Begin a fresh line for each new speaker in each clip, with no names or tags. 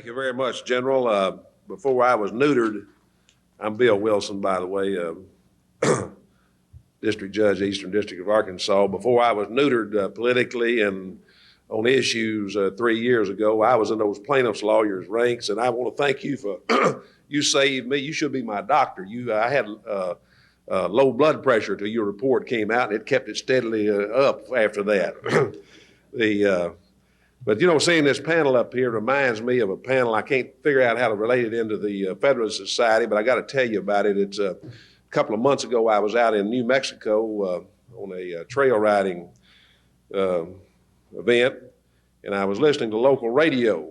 Thank you very much, General. Before I was neutered, I'm Bill Wilson, by the way, District Judge, Eastern District of Arkansas. Before I was neutered politically and on issues 3 years ago, I was in those plaintiffs' lawyers' ranks, and I want to thank you for you saved me. You should be my doctor. I had low blood pressure till your report came out, and it kept it steadily up after that. But you know, seeing this panel up here reminds me of a panel. I can't figure out how to relate it into the Federalist Society, but I got to tell you about it. It's a couple of months ago, I was out in New Mexico on a trail riding event, and I was listening to local radio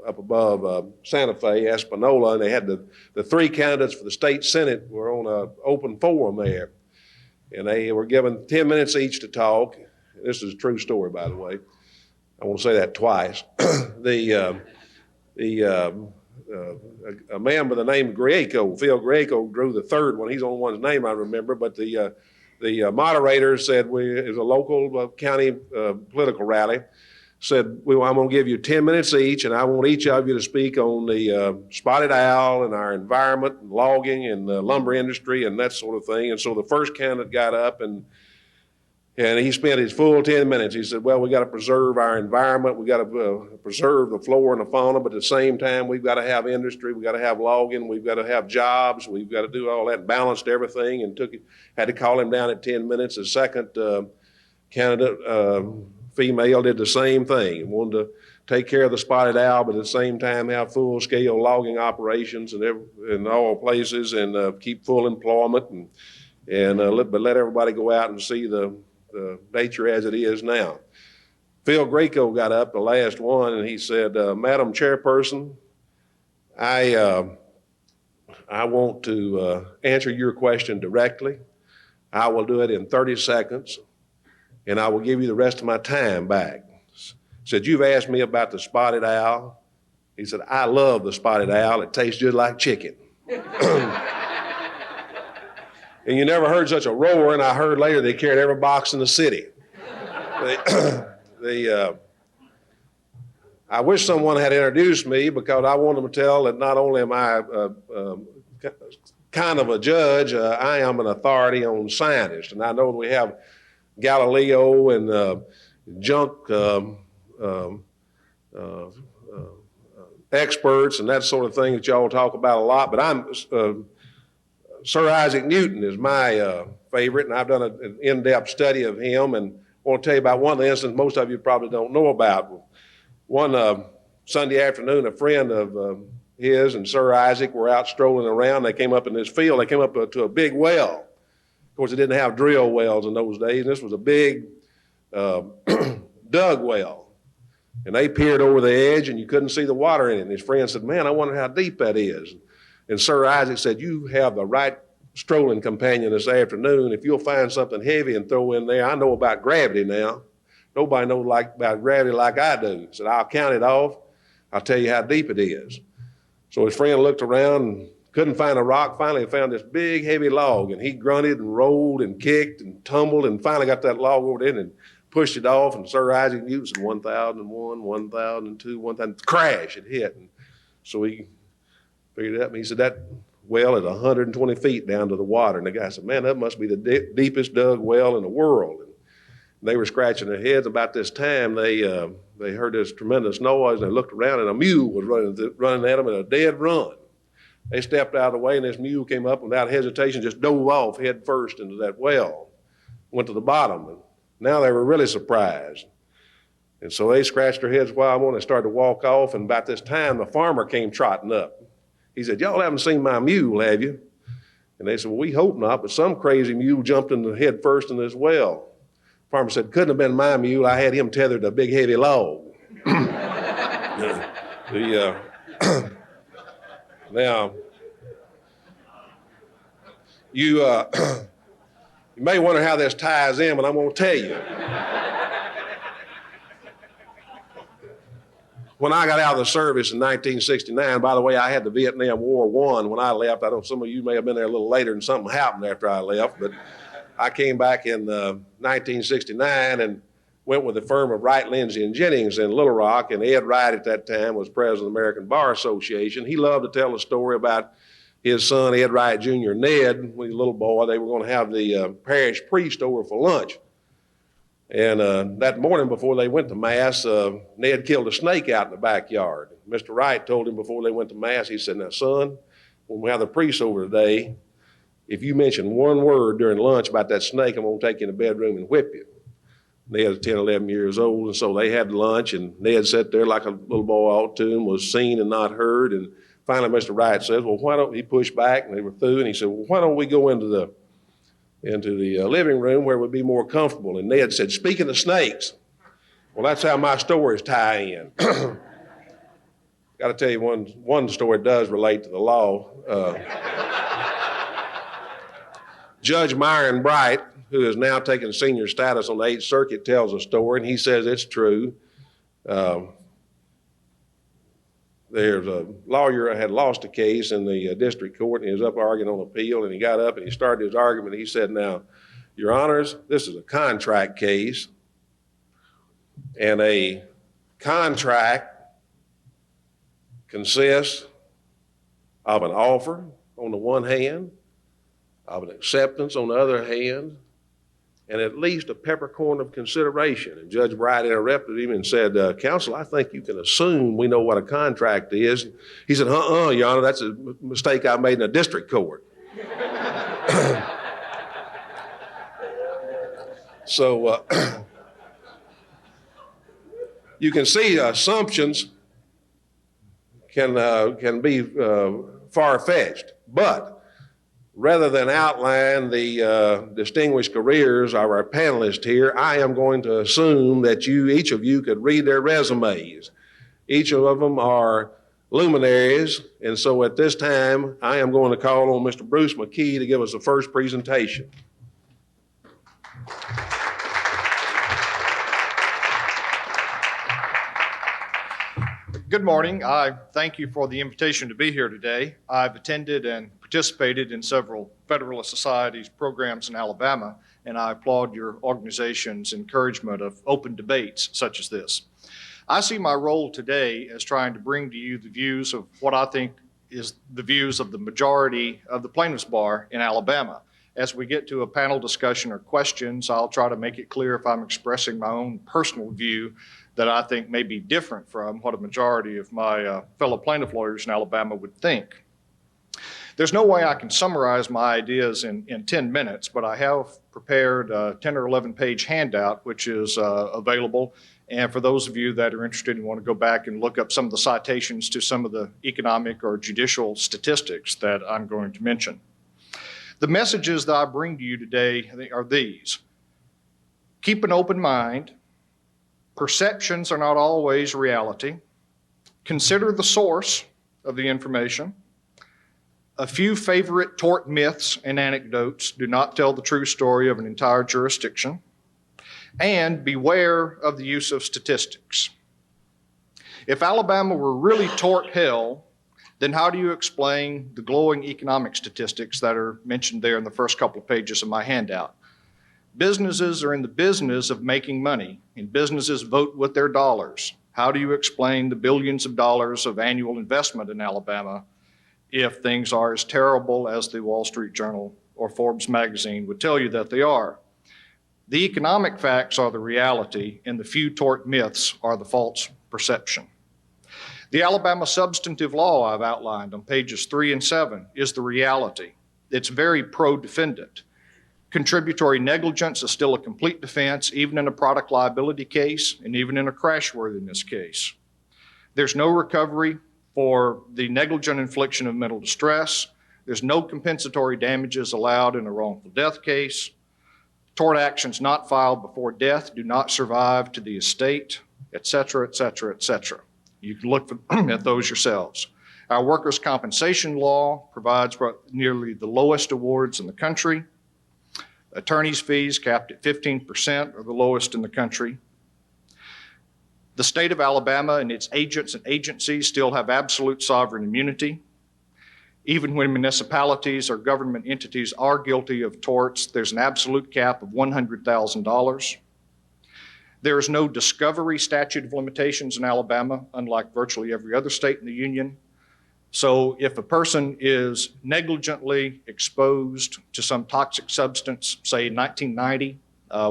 up above Santa Fe, Espanola, and they had the three candidates for the state senate were on an open forum there, and they were given 10 minutes each to talk. This is a true story, by the way. I want to say that twice. A man by the name of Phil Grieco, drew the third one. He's the only one's name I remember, but the moderator said, it was a local county political rally, said, well, I'm going to give you 10 minutes each, and I want each of you to speak on the spotted owl and our environment and logging and the lumber industry and that sort of thing. And so the first candidate got up and he spent his full 10 minutes. He said, well, we got to preserve our environment. We got to preserve the flora and the fauna, but at the same time, we've got to have industry. We've got to have logging. We've got to have jobs. We've got to do all that, balanced everything, and had to call him down at 10 minutes. The second candidate, female, did the same thing. Wanted to take care of the spotted owl, but at the same time have full-scale logging operations in all places and keep full employment but let everybody go out and see the nature as it is now. Phil Grieco got up, the last one, and he said, Madam Chairperson, I want to answer your question directly. I will do it in 30 seconds, and I will give you the rest of my time back. He said, you've asked me about the spotted owl. He said, I love the spotted owl. It tastes just like chicken. And you never heard such a roar, and I heard later they carried every box in the city. I wish someone had introduced me, because I want them to tell that not only am I kind of a judge, I am an authority on scientists. And I know we have Galileo and junk experts and that sort of thing that y'all talk about a lot, but Sir Isaac Newton is my favorite, and I've done an in-depth study of him, and I want to tell you about one of the incidents most of you probably don't know about. One Sunday afternoon, a friend of his and Sir Isaac were out strolling around. They came up in this field. They came up to a big well. Of course, they didn't have drill wells in those days. This was a big dug well. And they peered over the edge, and you couldn't see the water in it. And his friend said, man, I wonder how deep that is. And Sir Isaac said, you have the right strolling companion this afternoon. If you'll find something heavy and throw in there, I know about gravity now. Nobody knows about gravity like I do. He said, I'll count it off. I'll tell you how deep it is. So his friend looked around and couldn't find a rock. Finally, he found this big, heavy log, and he grunted and rolled and kicked and tumbled and finally got that log over there and pushed it off. And Sir Isaac Newton said, 1001, 1002, 1000, crash, it hit. And so he figured it up, and he said, that well is 120 feet down to the water. And the guy said, man, that must be the deepest dug well in the world. And they were scratching their heads. About this time, they heard this tremendous noise, and they looked around, and a mule was running at them in a dead run. They stepped out of the way, and this mule came up, and without hesitation, just dove off head first into that well, went to the bottom. And now they were really surprised. And so they scratched their heads a while more, and they started to walk off, and about this time, the farmer came trotting up. He said, y'all haven't seen my mule, have you? And they said, well, we hope not, but some crazy mule jumped in the head first in this well. The farmer said, couldn't have been my mule. I had him tethered to a big, heavy log. Now, you may wonder how this ties in, but I'm going to tell you. When I got out of the service in 1969, by the way, I had the Vietnam War won when I left. I know some of you may have been there a little later and something happened after I left, but I came back in 1969, and went with the firm of Wright, Lindsay, and Jennings in Little Rock, and Ed Wright at that time was president of the American Bar Association. He loved to tell a story about his son, Ed Wright Jr., Ned. When he was a little boy, they were going to have the parish priest over for lunch. And that morning before they went to Mass, Ned killed a snake out in the backyard. Mr. Wright told him before they went to Mass, he said, "Now, son, when we have the priest over today, if you mention one word during lunch about that snake, I'm going to take you in the bedroom and whip you." Ned was 10, 11 years old, and so they had lunch, and Ned sat there like a little boy ought to and was seen and not heard. And finally, Mr. Wright says, "Well, why don't," he pushed back, and they were through, and he said, "Well, why don't we go into the living room where it would be more comfortable?" And Ned said, "Speaking of snakes," well, that's how my stories tie in. Got to tell you one story does relate to the law. Judge Myron Bright, who is now taking senior status on the 8th Circuit, tells a story, and he says it's true. There's a lawyer had lost a case in the district court, and he was up arguing on appeal, and he got up and he started his argument. He said, "Now, Your Honors, this is a contract case, and a contract consists of an offer on the one hand, of an acceptance on the other hand, and at least a peppercorn of consideration." And Judge Bright interrupted him and said, "Counsel, I think you can assume we know what a contract is." He said, Your Honor, that's a mistake I made in a district court." So you can see assumptions can be far-fetched, but rather than outline the distinguished careers of our panelists here, I am going to assume that each of you could read their resumes. Each of them are luminaries, and so at this time, I am going to call on Mr. Bruce McKee to give us the first presentation.
Good morning. I thank you for the invitation to be here today. I've attended and participated in several Federalist Society's programs in Alabama, and I applaud your organization's encouragement of open debates such as this. I see my role today as trying to bring to you the views of what I think is the views of the majority of the plaintiffs' bar in Alabama. As we get to a panel discussion or questions, I'll try to make it clear if I'm expressing my own personal view that I think may be different from what a majority of my fellow plaintiff lawyers in Alabama would think. There's no way I can summarize my ideas in 10 minutes, but I have prepared a 10 or 11 page handout, which is available. And for those of you that are interested and want to go back and look up some of the citations to some of the economic or judicial statistics that I'm going to mention. The messages that I bring to you today are these. Keep an open mind. Perceptions are not always reality. Consider the source of the information. A few favorite tort myths and anecdotes do not tell the true story of an entire jurisdiction. And beware of the use of statistics. If Alabama were really tort hell, then how do you explain the glowing economic statistics that are mentioned there in the first couple of pages of my handout? Businesses are in the business of making money, and businesses vote with their dollars. How do you explain the billions of dollars of annual investment in Alabama if things are as terrible as the Wall Street Journal or Forbes magazine would tell you that they are? The economic facts are the reality, and the few tort myths are the false perception. The Alabama substantive law I've outlined on pages 3 and 7 is the reality. It's very pro-defendant. Contributory negligence is still a complete defense, even in a product liability case and even in a crashworthiness case. There's no recovery for the negligent infliction of mental distress. There's no compensatory damages allowed in a wrongful death case. Tort actions not filed before death do not survive to the estate, et cetera, et cetera, et cetera. You can look at those yourselves. Our workers' compensation law provides nearly the lowest awards in the country. Attorney's fees capped at 15% are the lowest in the country. The state of Alabama and its agents and agencies still have absolute sovereign immunity. Even when municipalities or government entities are guilty of torts, there's an absolute cap of $100,000. There is no discovery statute of limitations in Alabama, unlike virtually every other state in the Union. So if a person is negligently exposed to some toxic substance, say in 1990,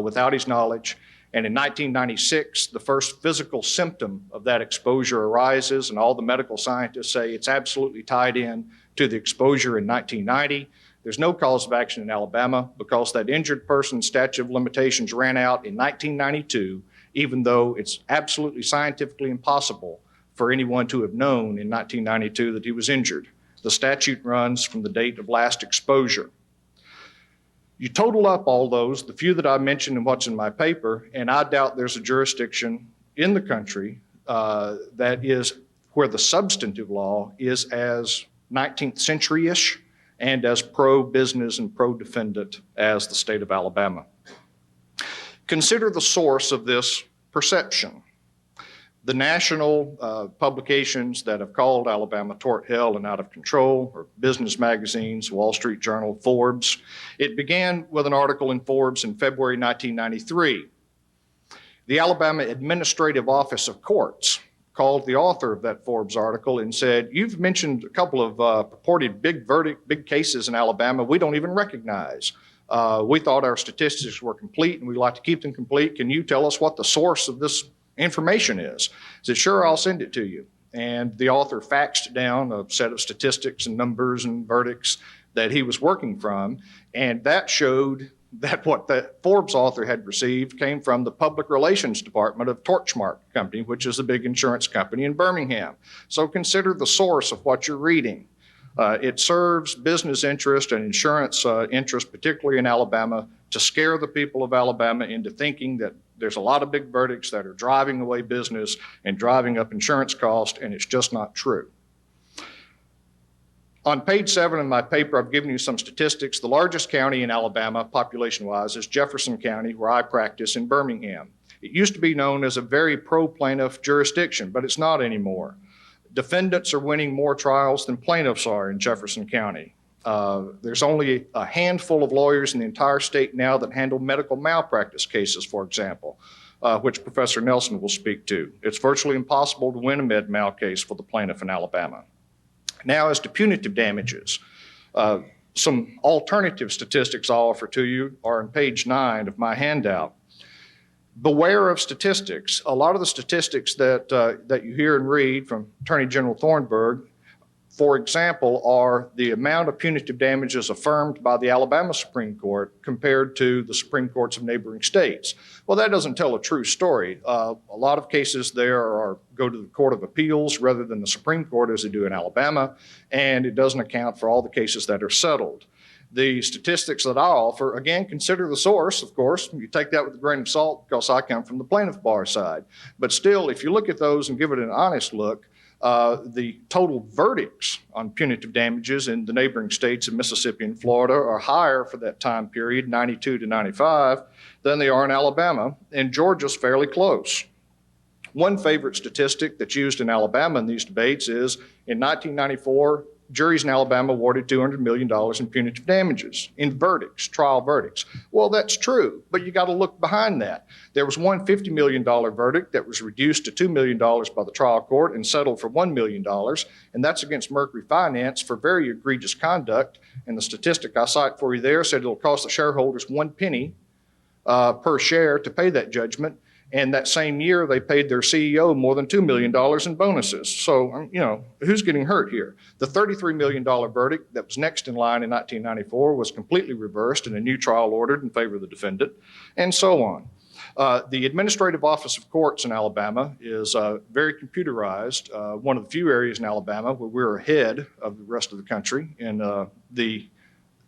without his knowledge, and in 1996, the first physical symptom of that exposure arises, and all the medical scientists say it's absolutely tied in to the exposure in 1990. There's no cause of action in Alabama because that injured person's statute of limitations ran out in 1992, even though it's absolutely scientifically impossible for anyone to have known in 1992 that he was injured. The statute runs from the date of last exposure. You total up all those, the few that I mentioned and what's in my paper, and I doubt there's a jurisdiction in the country that is where the substantive law is as 19th century-ish and as pro-business and pro-defendant as the state of Alabama. Consider the source of this perception. The national publications that have called Alabama tort hell and out of control are business magazines, Wall Street Journal, Forbes. It began with an article in Forbes in February 1993. The Alabama Administrative Office of Courts called the author of that Forbes article and said, "You've mentioned a couple of purported big cases in Alabama we don't even recognize. We thought our statistics were complete and we'd like to keep them complete. Can you tell us what the source of this information is?" I said, "Sure, I'll send it to you." And the author faxed down a set of statistics and numbers and verdicts that he was working from. And that showed that what the Forbes author had received came from the public relations department of Torchmark Company, which is a big insurance company in Birmingham. So consider the source of what you're reading. It serves business interest and insurance interest, particularly in Alabama, to scare the people of Alabama into thinking that there's a lot of big verdicts that are driving away business and driving up insurance costs, and it's just not true. On page 7 of my paper, I've given you some statistics. The largest county in Alabama, population-wise, is Jefferson County, where I practice in Birmingham. It used to be known as a very pro-plaintiff jurisdiction, but it's not anymore. Defendants are winning more trials than plaintiffs are in Jefferson County. There's only a handful of lawyers in the entire state now that handle medical malpractice cases, for example, which Professor Nelson will speak to. It's virtually impossible to win a med mal case for the plaintiff in Alabama. Now, as to punitive damages, some alternative statistics I'll offer to you are on page 9 of my handout. Beware of statistics. A lot of the statistics that you hear and read from Attorney General Thornburg, for example, are the amount of punitive damages affirmed by the Alabama Supreme Court compared to the Supreme Courts of neighboring states. Well, that doesn't tell a true story. A lot of cases there go to the Court of Appeals rather than the Supreme Court as they do in Alabama, and it doesn't account for all the cases that are settled. The statistics that I offer, again, consider the source, of course. You take that with a grain of salt because I come from the plaintiff bar side. But still, if you look at those and give it an honest look, the total verdicts on punitive damages in the neighboring states of Mississippi and Florida are higher for that time period, 92 to 95, than they are in Alabama, and Georgia's fairly close. One favorite statistic that's used in Alabama in these debates is in 1994, juries in Alabama awarded $200 million in punitive damages in verdicts, trial verdicts. Well, that's true, but you got to look behind that. There was one $50 million verdict that was reduced to $2 million by the trial court and settled for $1 million, and that's against Mercury Finance for very egregious conduct. And the statistic I cite for you there said it'll cost the shareholders 1 penny per share to pay that judgment. And that same year, they paid their CEO more than $2 million in bonuses. So, who's getting hurt here? The $33 million verdict that was next in line in 1994 was completely reversed and a new trial ordered in favor of the defendant, and so on. The Administrative Office of Courts in Alabama is very computerized, one of the few areas in Alabama where we're ahead of the rest of the country in the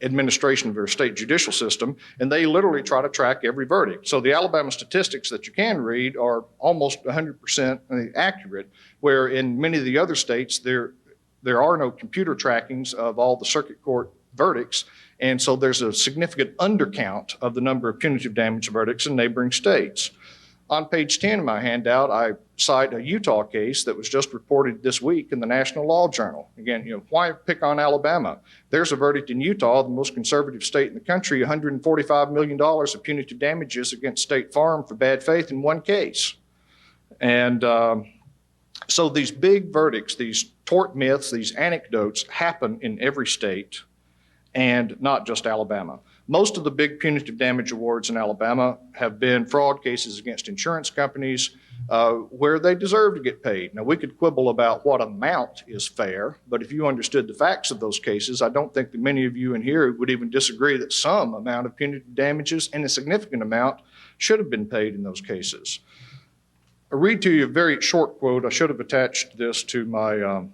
administration of their state judicial system, and they literally try to track every verdict. So the Alabama statistics that you can read are almost 100% accurate, where in many of the other states, there are no computer trackings of all the circuit court verdicts, and so there's a significant undercount of the number of punitive damage verdicts in neighboring states. On page 10 of my handout, I cite a Utah case that was just reported this week in the National Law Journal. Again, why pick on Alabama? There's a verdict in Utah, the most conservative state in the country, $145 million of punitive damages against State Farm for bad faith in one case. And so these big verdicts, these tort myths, these anecdotes happen in every state and not just Alabama. Most of the big punitive damage awards in Alabama have been fraud cases against insurance companies where they deserve to get paid. Now, we could quibble about what amount is fair, but if you understood the facts of those cases, I don't think that many of you in here would even disagree that some amount of punitive damages and a significant amount should have been paid in those cases. I'll read to you a very short quote. I should have attached this to my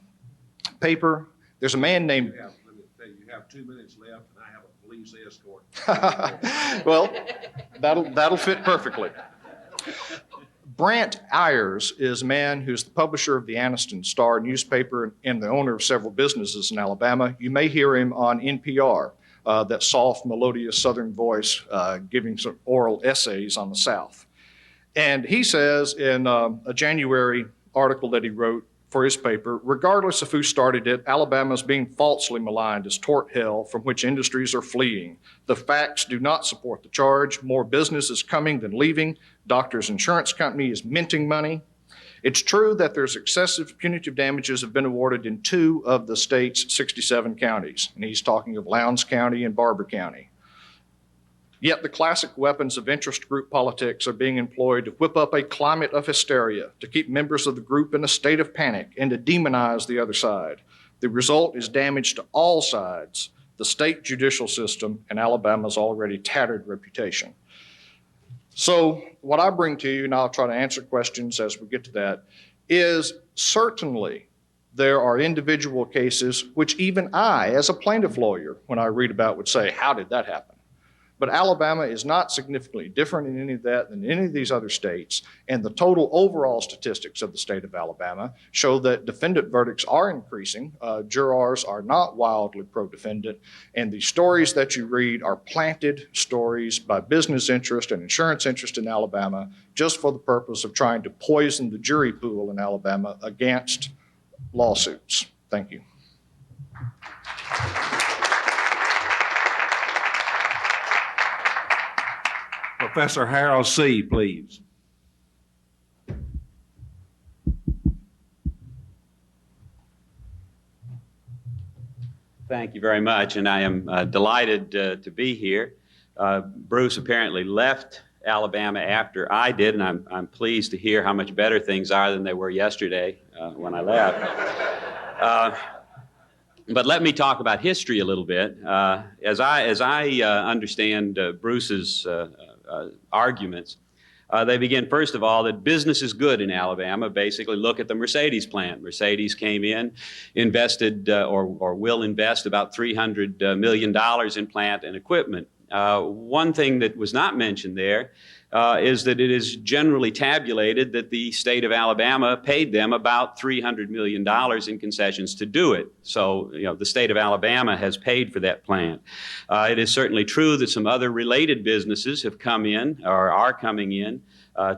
paper. There's a man named...
Let me tell you, you have 2 minutes left, and I have a police escort.
Well, that'll fit perfectly. Brant Ayers is a man who's the publisher of the Anniston Star newspaper and the owner of several businesses in Alabama. You may hear him on NPR, that soft, melodious Southern voice, giving some oral essays on the South. And he says in a January article that he wrote for his paper, regardless of who started it, Alabama is being falsely maligned as tort hell from which industries are fleeing. The facts do not support the charge. More business is coming than leaving. Doctors Insurance Company is minting money. It's true that there's excessive punitive damages have been awarded in 2 of the state's 67 counties. And he's talking of Lowndes County and Barber County. Yet the classic weapons of interest group politics are being employed to whip up a climate of hysteria, to keep members of the group in a state of panic, and to demonize the other side. The result is damage to all sides, the state judicial system, and Alabama's already tattered reputation. So what I bring to you, and I'll try to answer questions as we get to that, is certainly there are individual cases which even I, as a plaintiff lawyer, when I read about would say, how did that happen? But Alabama is not significantly different in any of that than any of these other states. And the total overall statistics of the state of Alabama show that defendant verdicts are increasing. Jurors are not wildly pro-defendant. And the stories that you read are planted stories by business interest and insurance interest in Alabama just for the purpose of trying to poison the jury pool in Alabama against lawsuits. Thank you.
Professor Harold C., please.
Thank you very much, and I am delighted to be here. Bruce apparently left Alabama after I did, and I'm pleased to hear how much better things are than they were yesterday when I left. But let me talk about history a little bit. As I understand Bruce's arguments, they begin, first of all, that business is good in Alabama. Basically, look at the Mercedes plant. Mercedes came in, invested or will invest about $300 million in plant and equipment. One thing that was not mentioned there is that it is generally tabulated that the state of Alabama paid them about $300 million in concessions to do it. So, the state of Alabama has paid for that plant. It is certainly true that some other related businesses have come in or are coming in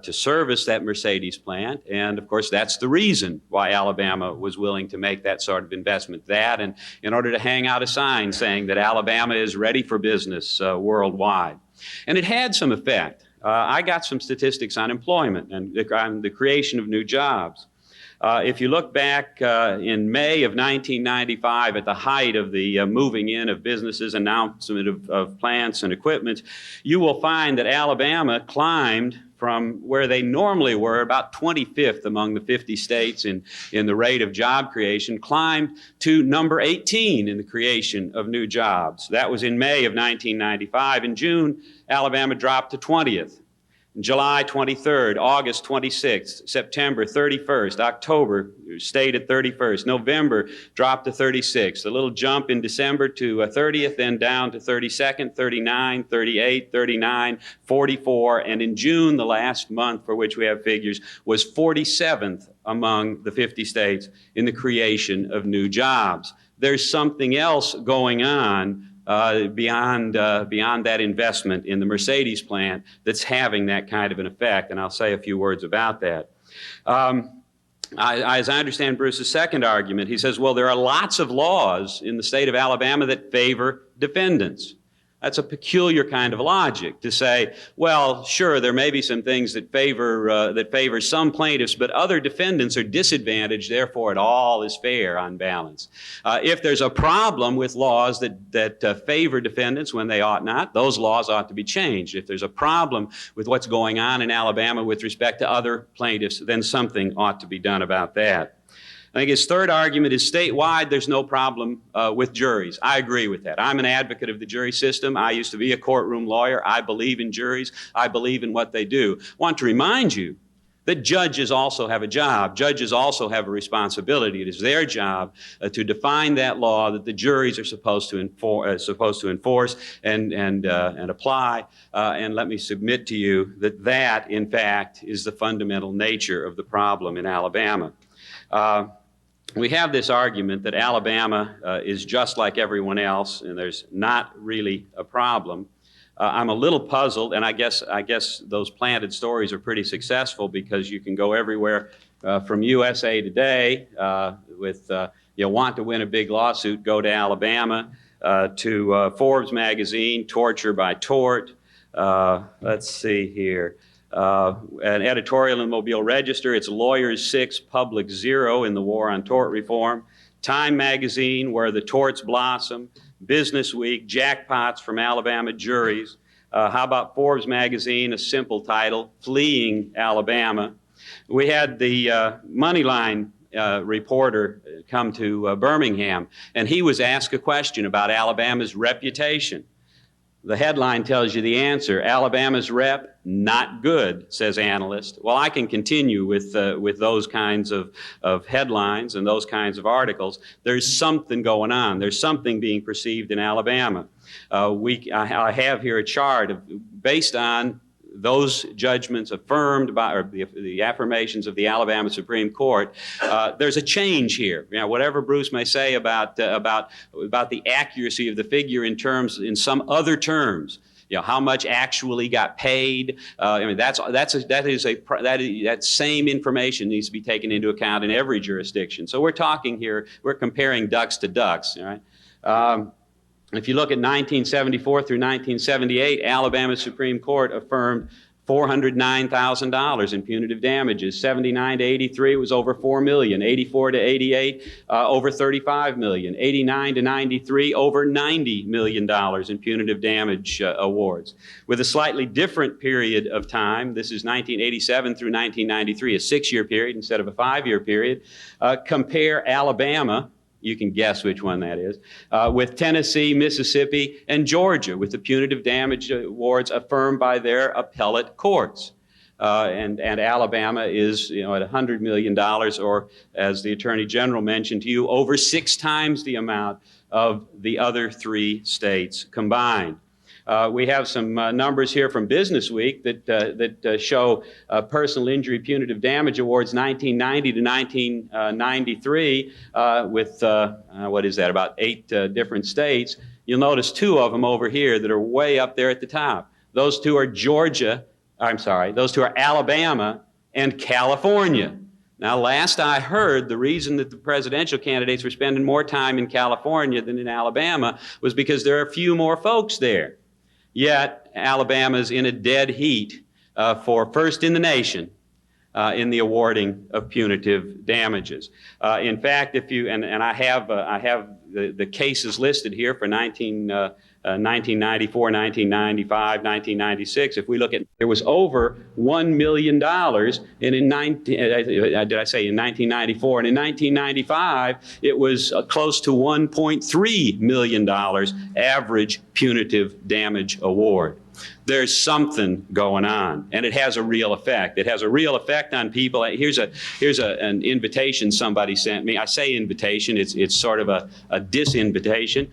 to service that Mercedes plant. And of course, that's the reason why Alabama was willing to make that sort of investment. That and in order to hang out a sign saying that Alabama is ready for business worldwide. And it had some effect. I got some statistics on employment and on the creation of new jobs. If you look back in May of 1995 at the height of the moving in of businesses, announcement of plants and equipment, you will find that Alabama climbed from where they normally were, about 25th among the 50 states in the rate of job creation, climbed to number 18 in the creation of new jobs. That was in May of 1995. In June, Alabama dropped to 20th. July 23rd, August 26th, September 31st, October stayed at 31st, November dropped to 36th, a little jump in December to 30th, then down to 32nd, 39, 38, 39, 44, and in June, the last month for which we have figures, was 47th among the 50 states in the creation of new jobs. There's something else going on beyond that investment in the Mercedes plant that's having that kind of an effect, and I'll say a few words about that. As I understand Bruce's second argument, he says, well, there are lots of laws in the state of Alabama that favor defendants. That's a peculiar kind of logic to say, well, sure, there may be some things that favor some plaintiffs, but other defendants are disadvantaged, therefore it all is fair on balance. If there's a problem with laws that favor defendants when they ought not, those laws ought to be changed. If there's a problem with what's going on in Alabama with respect to other plaintiffs, then something ought to be done about that. I think his third argument is statewide, there's no problem with juries. I agree with that. I'm an advocate of the jury system. I used to be a courtroom lawyer. I believe in juries. I believe in what they do. I want to remind you that judges also have a job. Judges also have a responsibility. It is their job to define that law that the juries are supposed to enforce and apply. And let me submit to you that, in fact, is the fundamental nature of the problem in Alabama. We have this argument that Alabama is just like everyone else, and there's not really a problem. I'm a little puzzled, and I guess those planted stories are pretty successful because you can go everywhere from USA Today with you want to win a big lawsuit, go to Alabama, to Forbes magazine, torture by tort. Let's see here. An editorial in the Mobile Register, it's lawyers 6, public 0 in the war on tort reform. Time magazine, where the torts blossom. Business Week, jackpots from Alabama juries. How about Forbes magazine, a simple title, Fleeing Alabama. We had the Moneyline reporter come to Birmingham, and he was asked a question about Alabama's reputation. The headline tells you the answer. Alabama's rep, not good, says analyst. Well, I can continue with those kinds of headlines and those kinds of articles. There's something going on. There's something being perceived in Alabama. I have here a chart based on those judgments affirmed by, or the affirmations of the Alabama Supreme Court. There's a change here. You know, whatever Bruce may say about the accuracy of the figure in some other terms, you know, how much actually got paid. I mean, that same information needs to be taken into account in every jurisdiction. So we're talking here, we're comparing ducks to ducks, all right? If you look at 1974 through 1978, Alabama Supreme Court affirmed $409,000 in punitive damages. 79 to 83 was over $4 million. 84 to 88, over $35 million. 89 to 93, over $90 million in punitive damage awards. With a slightly different period of time, this is 1987 through 1993, a 6-year period instead of a 5-year period. Compare Alabama, you can guess which one that is, with Tennessee, Mississippi, and Georgia, with the punitive damage awards affirmed by their appellate courts. And Alabama is, you know, at $100 million, or as the Attorney General mentioned to you, over 6 times the amount of the other 3 states combined. We have some numbers here from Business Week that show personal injury punitive damage awards 1990 to 1993 with, what is that, about 8 different states. You'll notice 2 of them over here that are way up there at the top. Those 2 are those 2 are Alabama and California. Now, last I heard, the reason that the presidential candidates were spending more time in California than in Alabama was because there are a few more folks there. Yet, Alabama's in a dead heat for first in the nation in the awarding of punitive damages. In fact, if you, and I have the cases listed here for 1994, 1995, 1996. If we look at, there was over $1 million, and in 1994, and in 1995, it was close to $1.3 million average punitive damage award. There's something going on, and it has a real effect. It has a real effect on people. Here's an invitation somebody sent me. I say invitation, it's sort of a disinvitation.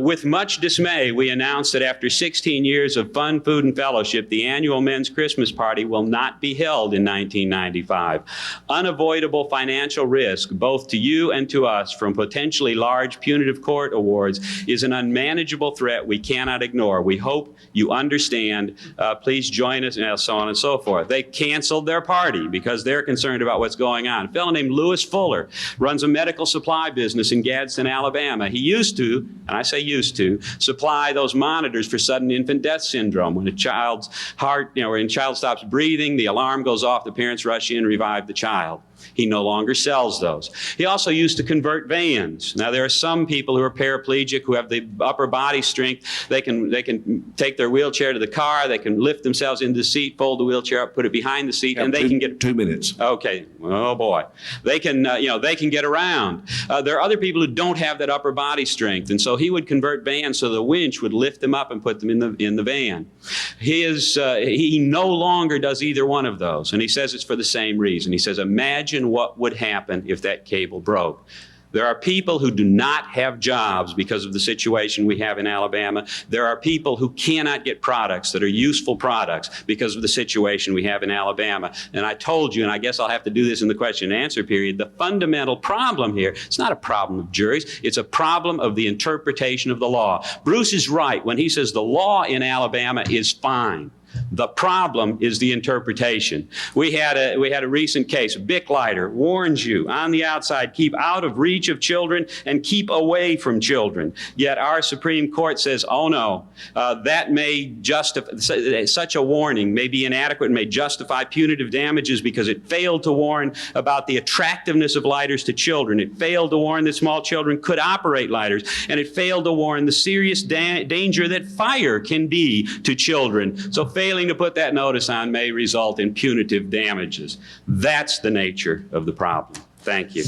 With much dismay, we announced that after 16 years of fun, food, and fellowship, the annual men's Christmas party will not be held in 1995. Unavoidable financial risk, both to you and to us, from potentially large punitive court awards is an unmanageable threat we cannot ignore. We hope hope you understand. Please join us, and so on and so forth. They canceled their party because they're concerned about what's going on. A fellow named Lewis Fuller runs a medical supply business in Gadsden, Alabama. He used to, and I say used to, supply those monitors for sudden infant death syndrome. When a child's heart, when a child stops breathing, the alarm goes off, the parents rush in and revive the child. He no longer sells those. He also used to convert vans. Now, there are some people who are paraplegic who have the upper body strength. They can take their wheelchair to the car, they can lift themselves into the seat, fold the wheelchair up, put it behind the seat, and they can get
2 minutes.
Okay. Oh boy. They can they can get around. There are other people who don't have that upper body strength, and so he would convert vans so the winch would lift them up and put them in the van. He no longer does either one of those, and he says it's for the same reason. He says, imagine what would happen if that cable broke. There are people who do not have jobs because of the situation we have in Alabama. There are people who cannot get products that are useful products because of the situation we have in Alabama. And I told you, and I guess I'll have to do this in the question and answer period, the fundamental problem here, it's not a problem of juries, it's a problem of the interpretation of the law. Bruce is right when he says the law in Alabama is fine. The problem is the interpretation. We had a recent case. A Bic lighter warns you on the outside, keep out of reach of children and keep away from children. Yet our Supreme Court says, oh no, that may justify, such a warning may be inadequate and may justify punitive damages because it failed to warn about the attractiveness of lighters to children. It failed to warn that small children could operate lighters, and it failed to warn the serious danger that fire can be to children. So failing to put that notice on may result in punitive damages. That's the nature of the problem. Thank you.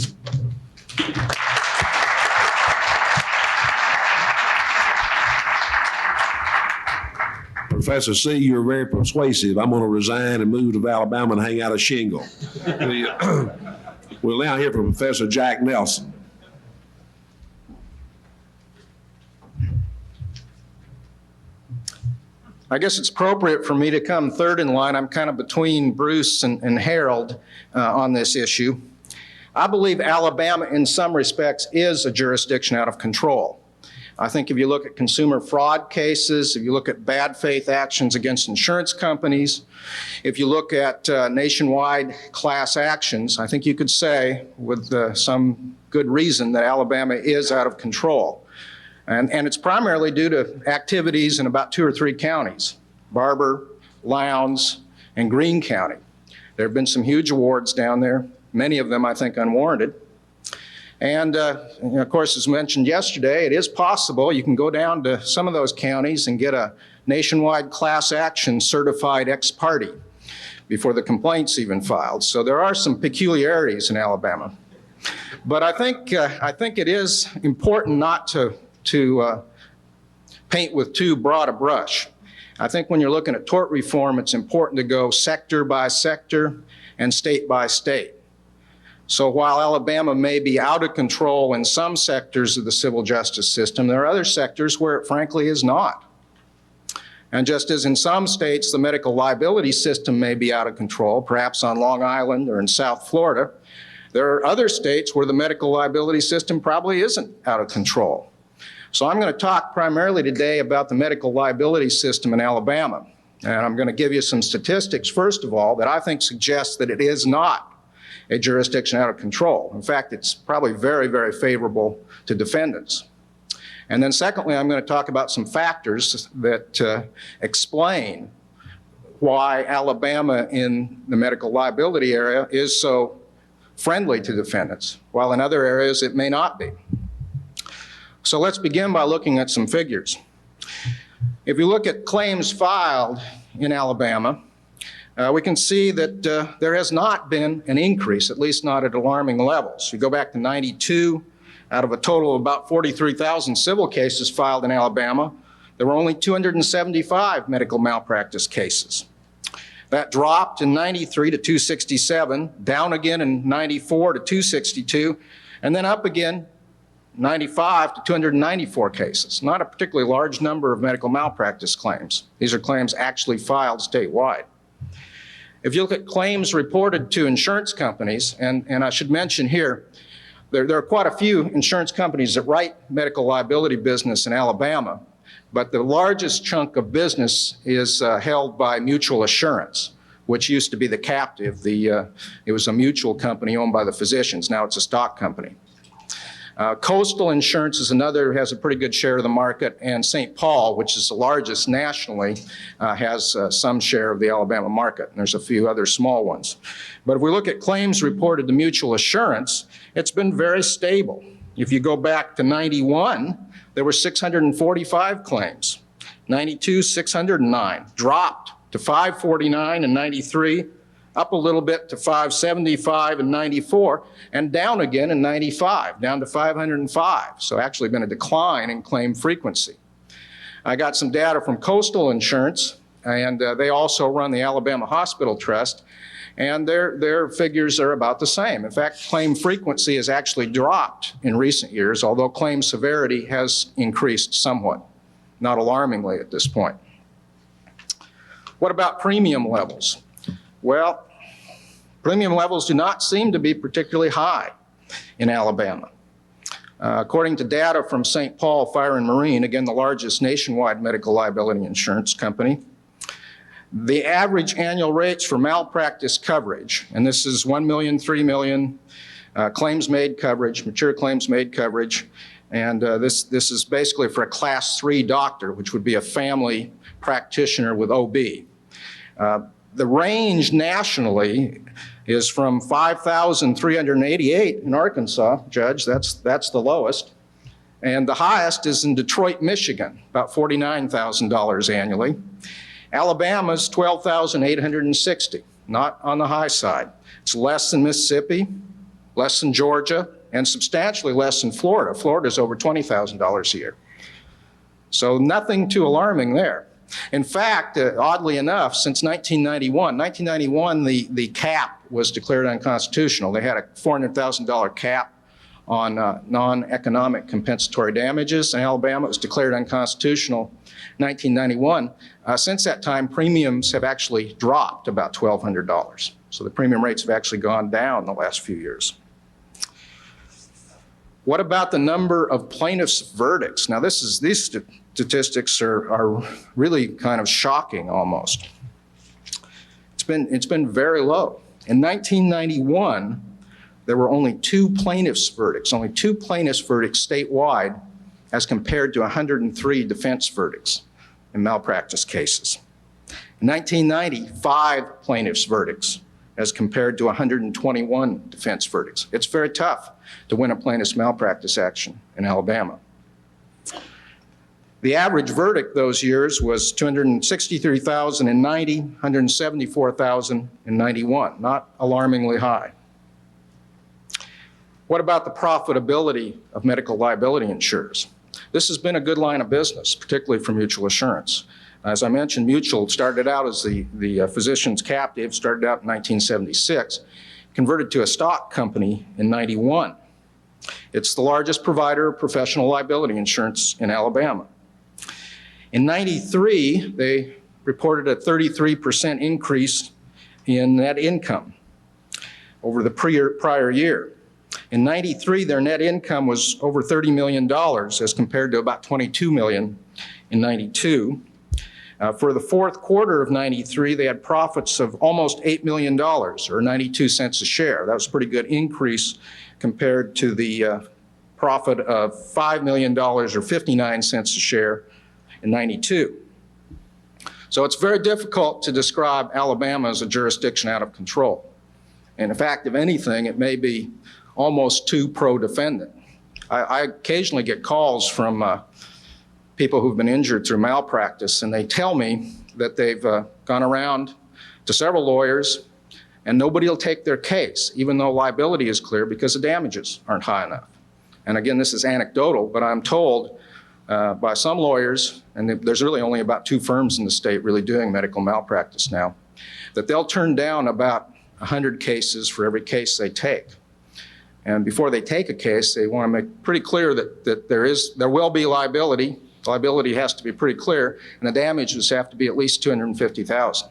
Professor C., you're very persuasive. I'm going to resign and move to Alabama and hang out a shingle. We'll now hear from Professor Jack Nelson.
I guess it's appropriate for me to come third in line. I'm kind of between Bruce and Harold on this issue. I believe Alabama, in some respects, is a jurisdiction out of control. I think if you look at consumer fraud cases, if you look at bad faith actions against insurance companies, if you look at nationwide class actions, I think you could say with some good reason that Alabama is out of control. And it's primarily due to activities in about 2 or 3 counties, Barber, Lowndes, and Greene County. There have been some huge awards down there, many of them, I think, unwarranted. And of course, as mentioned yesterday, it is possible you can go down to some of those counties and get a nationwide class action certified ex parte before the complaint's even filed. So there are some peculiarities in Alabama. But I think it is important not to paint with too broad a brush. I think when you're looking at tort reform, it's important to go sector by sector and state by state. So while Alabama may be out of control in some sectors of the civil justice system, there are other sectors where it frankly is not. And just as in some states the medical liability system may be out of control, perhaps on Long Island or in South Florida, there are other states where the medical liability system probably isn't out of control. So I'm going to talk primarily today about the medical liability system in Alabama. And I'm going to give you some statistics, first of all, that I think suggest that it is not a jurisdiction out of control. In fact, it's probably very, very favorable to defendants. And then secondly, I'm going to talk about some factors that explain why Alabama in the medical liability area is so friendly to defendants, while in other areas it may not be. So let's begin by looking at some figures. If you look at claims filed in Alabama, we can see that there has not been an increase, at least not at alarming levels. You go back to 92, out of a total of about 43,000 civil cases filed in Alabama, there were only 275 medical malpractice cases. That dropped in 93 to 267, down again in 94 to 262, and then up again 95 to 294 cases. Not a particularly large number of medical malpractice claims. These are claims actually filed statewide. If you look at claims reported to insurance companies, and I should mention here, there are quite a few insurance companies that write medical liability business in Alabama. But the largest chunk of business is held by Mutual Assurance, which used to be the captive. It was a mutual company owned by the physicians. Now it's a stock company. Coastal Insurance is another, has a pretty good share of the market, and St. Paul, which is the largest nationally, has some share of the Alabama market, and there's a few other small ones. But if we look at claims reported to Mutual Assurance, it's been very stable. If you go back to 91, there were 645 claims. 92, 609, dropped to 549 in 93, up a little bit to 575 in 94, and down again in 95, down to 505. So actually been a decline in claim frequency. I got some data from Coastal Insurance, and they also run the Alabama Hospital Trust, and their figures are about the same. In fact, claim frequency has actually dropped in recent years, although claim severity has increased somewhat, not alarmingly at this point. What about premium levels? Well, premium levels do not seem to be particularly high in Alabama. According to data from St. Paul Fire and Marine, again, the largest nationwide medical liability insurance company, the average annual rates for malpractice coverage, and this is 1 million, 3 million, claims made coverage, mature claims made coverage, and this is basically for a class 3 doctor, which would be a family practitioner with OB. The range nationally is from 5,388 in Arkansas, Judge, that's the lowest. And the highest is in Detroit, Michigan, about $49,000 annually. Alabama's 12,860, not on the high side. It's less than Mississippi, less than Georgia, and substantially less than Florida. Florida's over $20,000 a year. So nothing too alarming there. In fact, oddly enough, since 1991, the cap was declared unconstitutional. They had a $400,000 cap on non-economic compensatory damages in Alabama. It was declared unconstitutional in 1991. Since that time, premiums have actually dropped about $1,200. So the premium rates have actually gone down the last few years. What about the number of plaintiffs' verdicts? Now, these statistics are really kind of shocking almost. It's been very low. In 1991, there were only 2 plaintiffs' verdicts statewide as compared to 103 defense verdicts in malpractice cases. In 1990, 5 plaintiffs' verdicts as compared to 121 defense verdicts. It's very tough to win a plaintiff's malpractice action in Alabama. The average verdict those years was $263,000 in 90, $174,000 in 91, not alarmingly high. What about the profitability of medical liability insurers? This has been a good line of business, particularly for Mutual Assurance. As I mentioned, Mutual started out as the physician's captive, started out in 1976, converted to a stock company in 91. It's the largest provider of professional liability insurance in Alabama. In 93, they reported a 33% increase in net income over the prior year. In 93, their net income was over $30 million as compared to about $22 million in 92. For the fourth quarter of 93, they had profits of almost $8 million, or 92 cents a share. That was a pretty good increase compared to the profit of $5 million, or 59 cents a share in 92. So it's very difficult to describe Alabama as a jurisdiction out of control. And in fact, if anything, it may be almost too pro-defendant. I occasionally get calls from people who've been injured through malpractice, and they tell me that they've gone around to several lawyers and nobody will take their case, even though liability is clear, because the damages aren't high enough. And again, this is anecdotal, but I'm told by some lawyers, and there's really only about 2 firms in the state really doing medical malpractice now, that they'll turn down about 100 cases for every case they take. And before they take a case, they want to make pretty clear that there will be liability. Liability has to be pretty clear, and the damages have to be at least $250,000.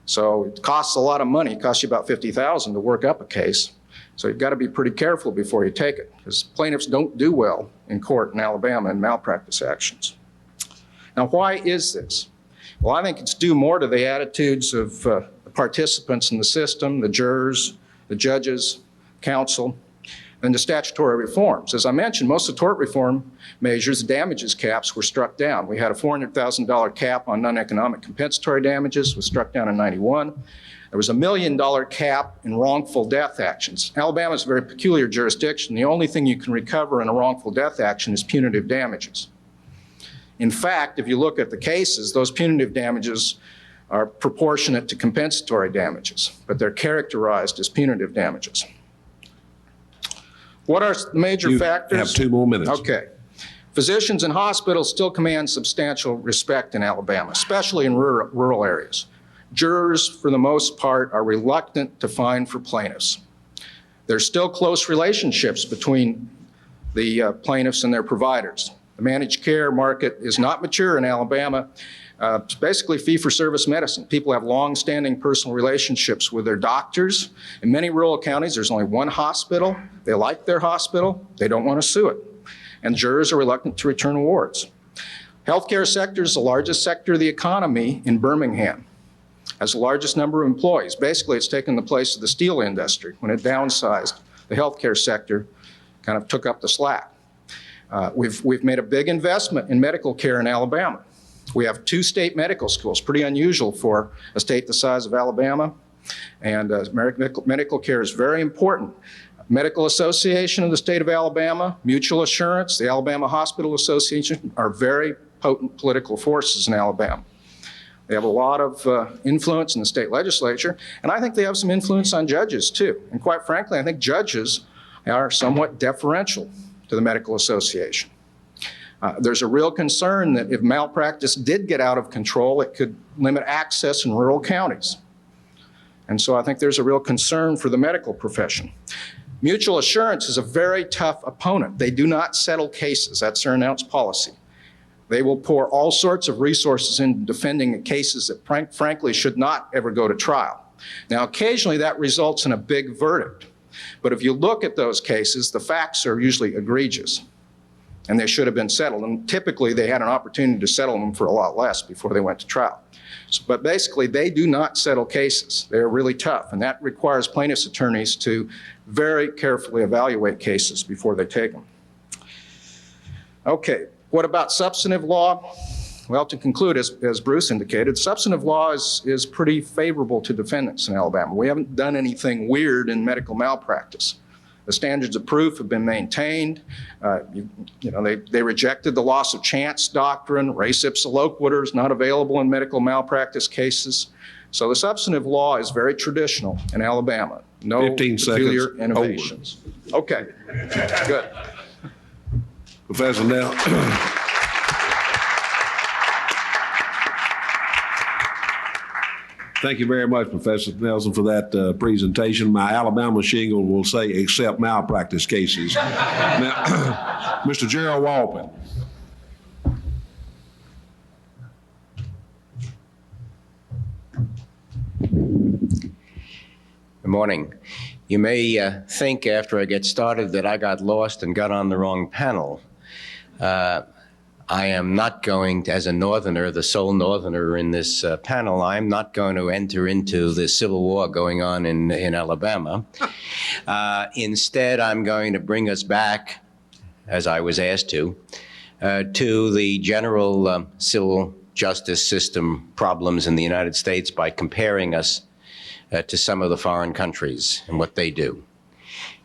So it costs a lot of money. It costs you about $50,000 to work up a case. So you've got to be pretty careful before you take it, because plaintiffs don't do well in court in Alabama in malpractice actions. Now, why is this? Well, I think it's due more to the attitudes of the participants in the system, the jurors, the judges, counsel, than to statutory reforms. As I mentioned, most of the tort reform measures, the damages caps, were struck down. We had a $400,000 cap on non-economic compensatory damages, was struck down in '91. There was a $1 million cap in wrongful death actions. Alabama is a very peculiar jurisdiction. The only thing you can recover in a wrongful death action is punitive damages. In fact, if you look at the cases, those punitive damages are proportionate to compensatory damages, but they're characterized as punitive damages. What are the major factors?
You have 2 more minutes.
Okay. Physicians and hospitals still command substantial respect in Alabama, especially in rural areas. Jurors, for the most part, are reluctant to fine for plaintiffs. There's still close relationships between the plaintiffs and their providers. The managed care market is not mature in Alabama. It's basically fee-for-service medicine. People have long-standing personal relationships with their doctors. In many rural counties, there's only one hospital. They like their hospital. They don't want to sue it. And jurors are reluctant to return awards. Healthcare sector is the largest sector of the economy in Birmingham. Has the largest number of employees. Basically, it's taken the place of the steel industry. When it downsized, the healthcare sector kind of took up the slack. We've made a big investment in medical care in Alabama. We have 2 state medical schools, pretty unusual for a state the size of Alabama. And medical care is very important. Medical Association of the state of Alabama, Mutual Assurance, the Alabama Hospital Association are very potent political forces in Alabama. They have a lot of influence in the state legislature, and I think they have some influence on judges too. And quite frankly, I think judges are somewhat deferential to the Medical Association. There's a real concern that if malpractice did get out of control, it could limit access in rural counties. And so I think there's a real concern for the medical profession. Mutual Assurance is a very tough opponent. They do not settle cases. That's their announced policy. They will pour all sorts of resources into defending cases that frankly should not ever go to trial. Now, occasionally that results in a big verdict. But if you look at those cases, the facts are usually egregious. And they should have been settled. And typically, they had an opportunity to settle them for a lot less before they went to trial. But basically, they do not settle cases. They're really tough. And that requires plaintiffs' attorneys to very carefully evaluate cases before they take them. Okay, what about substantive law? Well, to conclude, as Bruce indicated, substantive law is pretty favorable to defendants in Alabama. We haven't done anything weird in medical malpractice. The standards of proof have been maintained. They rejected the loss of chance doctrine. Res ipsa loquitur is not available in medical malpractice cases. So the substantive law is very traditional in Alabama. No
15
peculiar
seconds
innovations. Okay, good.
Professor Nell. Thank you very much, Professor Nelson, for that presentation. My Alabama shingle will say, except malpractice cases. Now, Mr. Gerald Walpin.
Good morning. You may think after I get started that I got lost and got on the wrong panel. I am not going to, as a Northerner, the sole Northerner in this panel, I'm not going to enter into the Civil War going on in Alabama. Instead, I'm going to bring us back, as I was asked to the general civil justice system problems in the United States by comparing us to some of the foreign countries and what they do.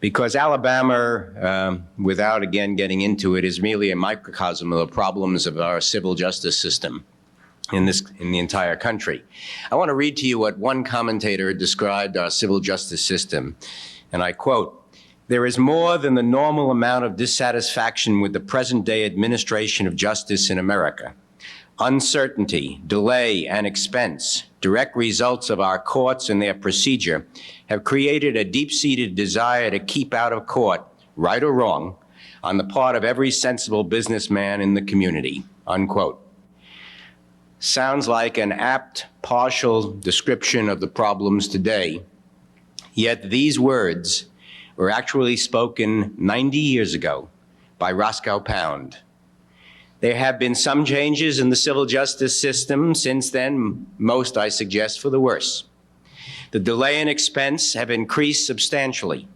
Because Alabama, without again getting into it, is merely a microcosm of the problems of our civil justice system in the entire country. I want to read to you what one commentator described our civil justice system, and I quote, "There is more than the normal amount of dissatisfaction with the present-day administration of justice in America. Uncertainty, delay, and expense, direct results of our courts and their procedure, have created a deep-seated desire to keep out of court, right or wrong, on the part of every sensible businessman in the community," unquote. Sounds like an apt, partial description of the problems today, yet these words were actually spoken 90 years ago by Roscoe Pound. There have been some changes in the civil justice system since then, most, I suggest, for the worse. The delay and expense have increased substantially,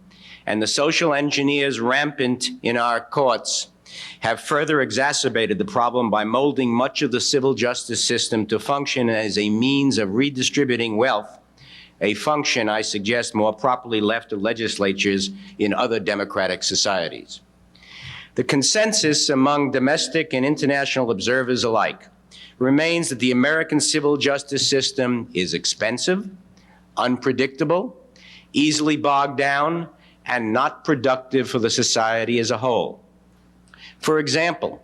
and the social engineers rampant in our courts have further exacerbated the problem by molding much of the civil justice system to function as a means of redistributing wealth, a function, I suggest, more properly left to legislatures in other democratic societies. The consensus among domestic and international observers alike remains that the American civil justice system is expensive, unpredictable, easily bogged down, and not productive for the society as a whole. For example,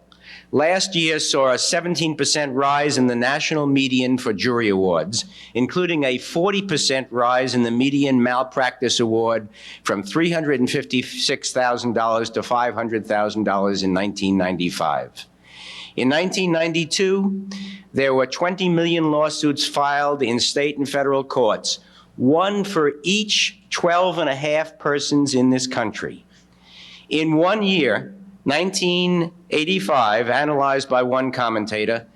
last year saw a 17% rise in the national median for jury awards, including a 40% rise in the median malpractice award from $356,000 to $500,000 in 1995. In 1992, there were 20 million lawsuits filed in state and federal courts, one for each 12.5 persons in this country. In 1 year, 1985, analyzed by one commentator,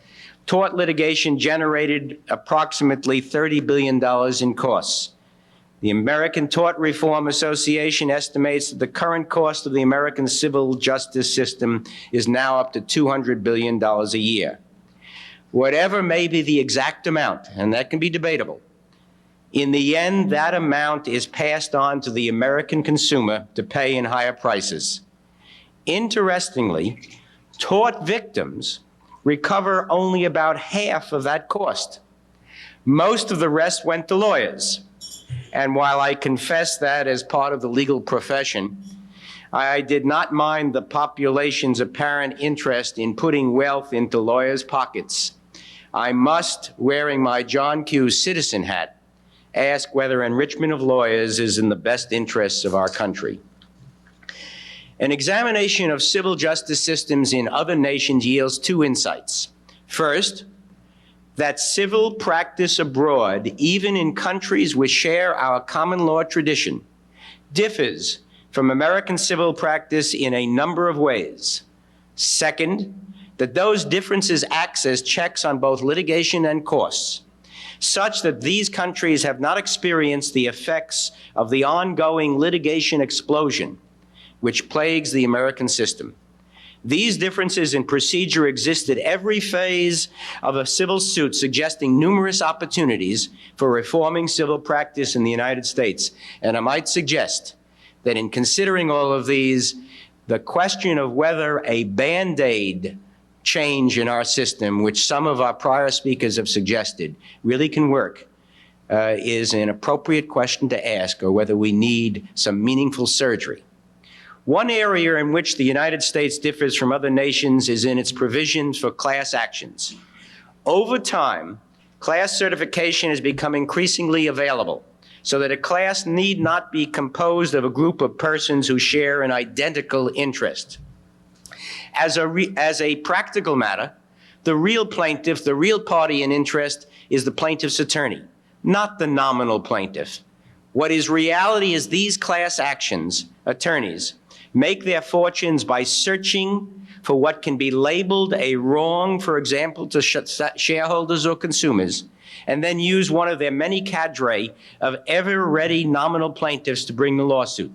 tort litigation generated approximately $30 billion in costs. The American Tort Reform Association estimates that the current cost of the American civil justice system is now up to $200 billion a year. Whatever may be the exact amount, and that can be debatable, in the end, that amount is passed on to the American consumer to pay in higher prices. Interestingly, tort victims recover only about half of that cost. Most of the rest went to lawyers. And while I confess that as part of the legal profession, I did not mind the population's apparent interest in putting wealth into lawyers' pockets. I must, wearing my John Q. citizen hat, ask whether enrichment of lawyers is in the best interests of our country. An examination of civil justice systems in other nations yields two insights. First, that civil practice abroad, even in countries which share our common law tradition, differs from American civil practice in a number of ways. Second, that those differences act as checks on both litigation and costs, such that these countries have not experienced the effects of the ongoing litigation explosion which plagues the American system. These differences in procedure exist at every phase of a civil suit, suggesting numerous opportunities for reforming civil practice in the United States. And I might suggest that in considering all of these, the question of whether a Band-Aid change in our system, which some of our prior speakers have suggested, really can work, is an appropriate question to ask, or whether we need some meaningful surgery. One area in which the United States differs from other nations is in its provisions for class actions. Over time, class certification has become increasingly available, so that a class need not be composed of a group of persons who share an identical interest. As a practical matter, the real plaintiff, the real party in interest, is the plaintiff's attorney, not the nominal plaintiff. What is reality is these class actions, attorneys, make their fortunes by searching for what can be labeled a wrong, for example, to shareholders or consumers, and then use one of their many cadre of ever-ready nominal plaintiffs to bring the lawsuit.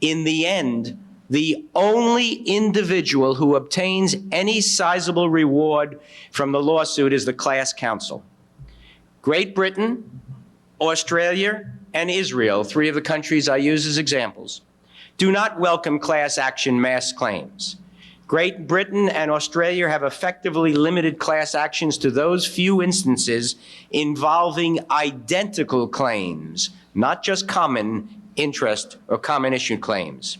In the end, the only individual who obtains any sizable reward from the lawsuit is the class counsel. Great Britain, Australia, and Israel, three of the countries I use as examples, do not welcome class action mass claims. Great Britain and Australia have effectively limited class actions to those few instances involving identical claims, not just common interest or common issue claims.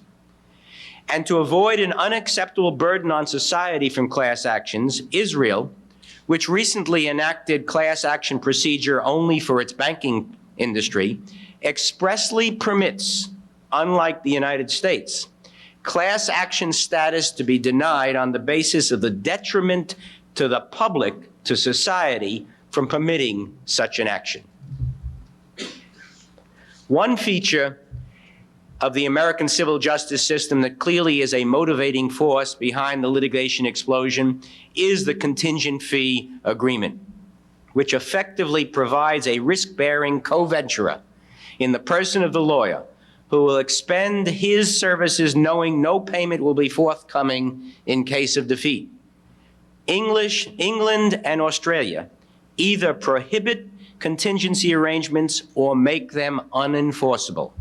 And to avoid an unacceptable burden on society from class actions, Israel, which recently enacted class action procedure only for its banking industry, expressly permits, unlike the United States, class action status to be denied on the basis of the detriment to the public, to society, from permitting such an action. One feature of the American civil justice system that clearly is a motivating force behind the litigation explosion is the contingent fee agreement, which effectively provides a risk-bearing co-venturer in the person of the lawyer who will expend his services knowing no payment will be forthcoming in case of defeat. England and Australia either prohibit contingency arrangements or make them unenforceable.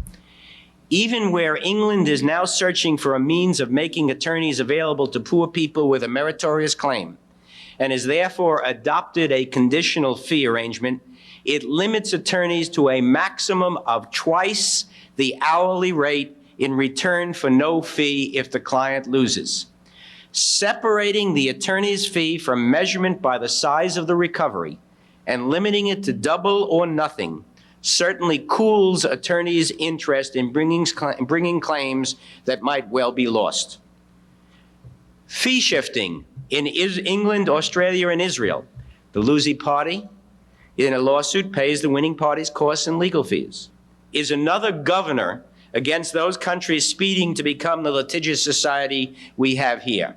Even where England is now searching for a means of making attorneys available to poor people with a meritorious claim, and has therefore adopted a conditional fee arrangement, it limits attorneys to a maximum of twice the hourly rate in return for no fee if the client loses. Separating the attorney's fee from measurement by the size of the recovery and limiting it to double or nothing certainly cools attorneys' interest in bringing claims that might well be lost. Fee shifting in England, Australia, and Israel. The losing party in a lawsuit pays the winning party's costs and legal fees. Is another governor against those countries speeding to become the litigious society we have here.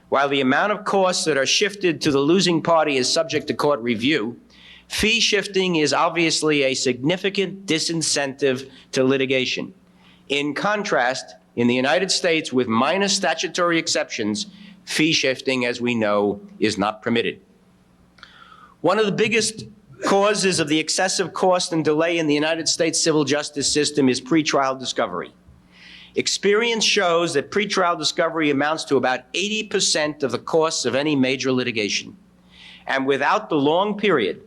While the amount of costs that are shifted to the losing party is subject to court review, fee shifting is obviously a significant disincentive to litigation. In contrast, in the United States, with minor statutory exceptions, fee shifting, as we know, is not permitted. One of the biggest causes of the excessive cost and delay in the United States civil justice system is pretrial discovery. Experience shows that pretrial discovery amounts to about 80% of the costs of any major litigation. And without the long period,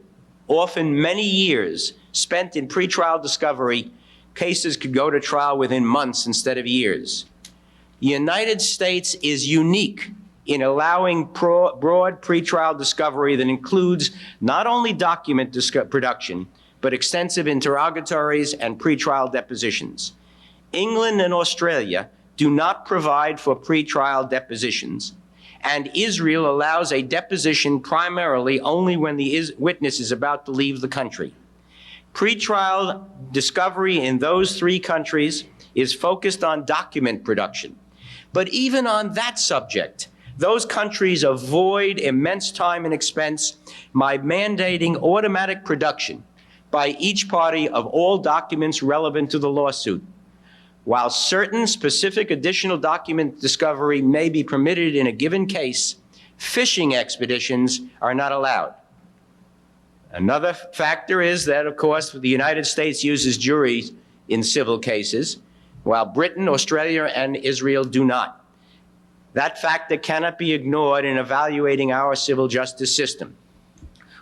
often many years, spent in pretrial discovery, cases could go to trial within months instead of years. The United States is unique in allowing broad pretrial discovery that includes not only document production, but extensive interrogatories and pretrial depositions. England and Australia do not provide for pretrial depositions, and Israel allows a deposition primarily only when the witness is about to leave the country. Pretrial discovery in those three countries is focused on document production. But even on that subject, those countries avoid immense time and expense by mandating automatic production by each party of all documents relevant to the lawsuit. While certain specific additional document discovery may be permitted in a given case, fishing expeditions are not allowed. Another factor is that, of course, the United States uses juries in civil cases, while Britain, Australia, and Israel do not. That factor cannot be ignored in evaluating our civil justice system.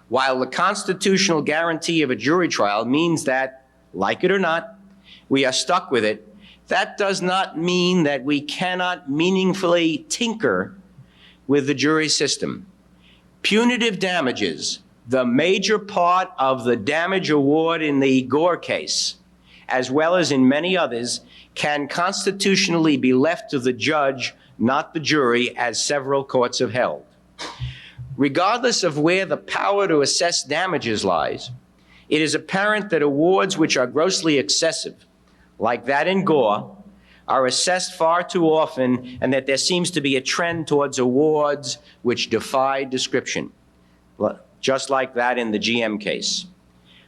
While the constitutional guarantee of a jury trial means that, like it or not, we are stuck with it, that does not mean that we cannot meaningfully tinker with the jury system. Punitive damages, the major part of the damage award in the Gore case, as well as in many others, can constitutionally be left to the judge, not the jury, as several courts have held. Regardless of where the power to assess damages lies, it is apparent that awards which are grossly excessive, like that in Gore, are assessed far too often, and that there seems to be a trend towards awards which defy description, just like that in the GM case.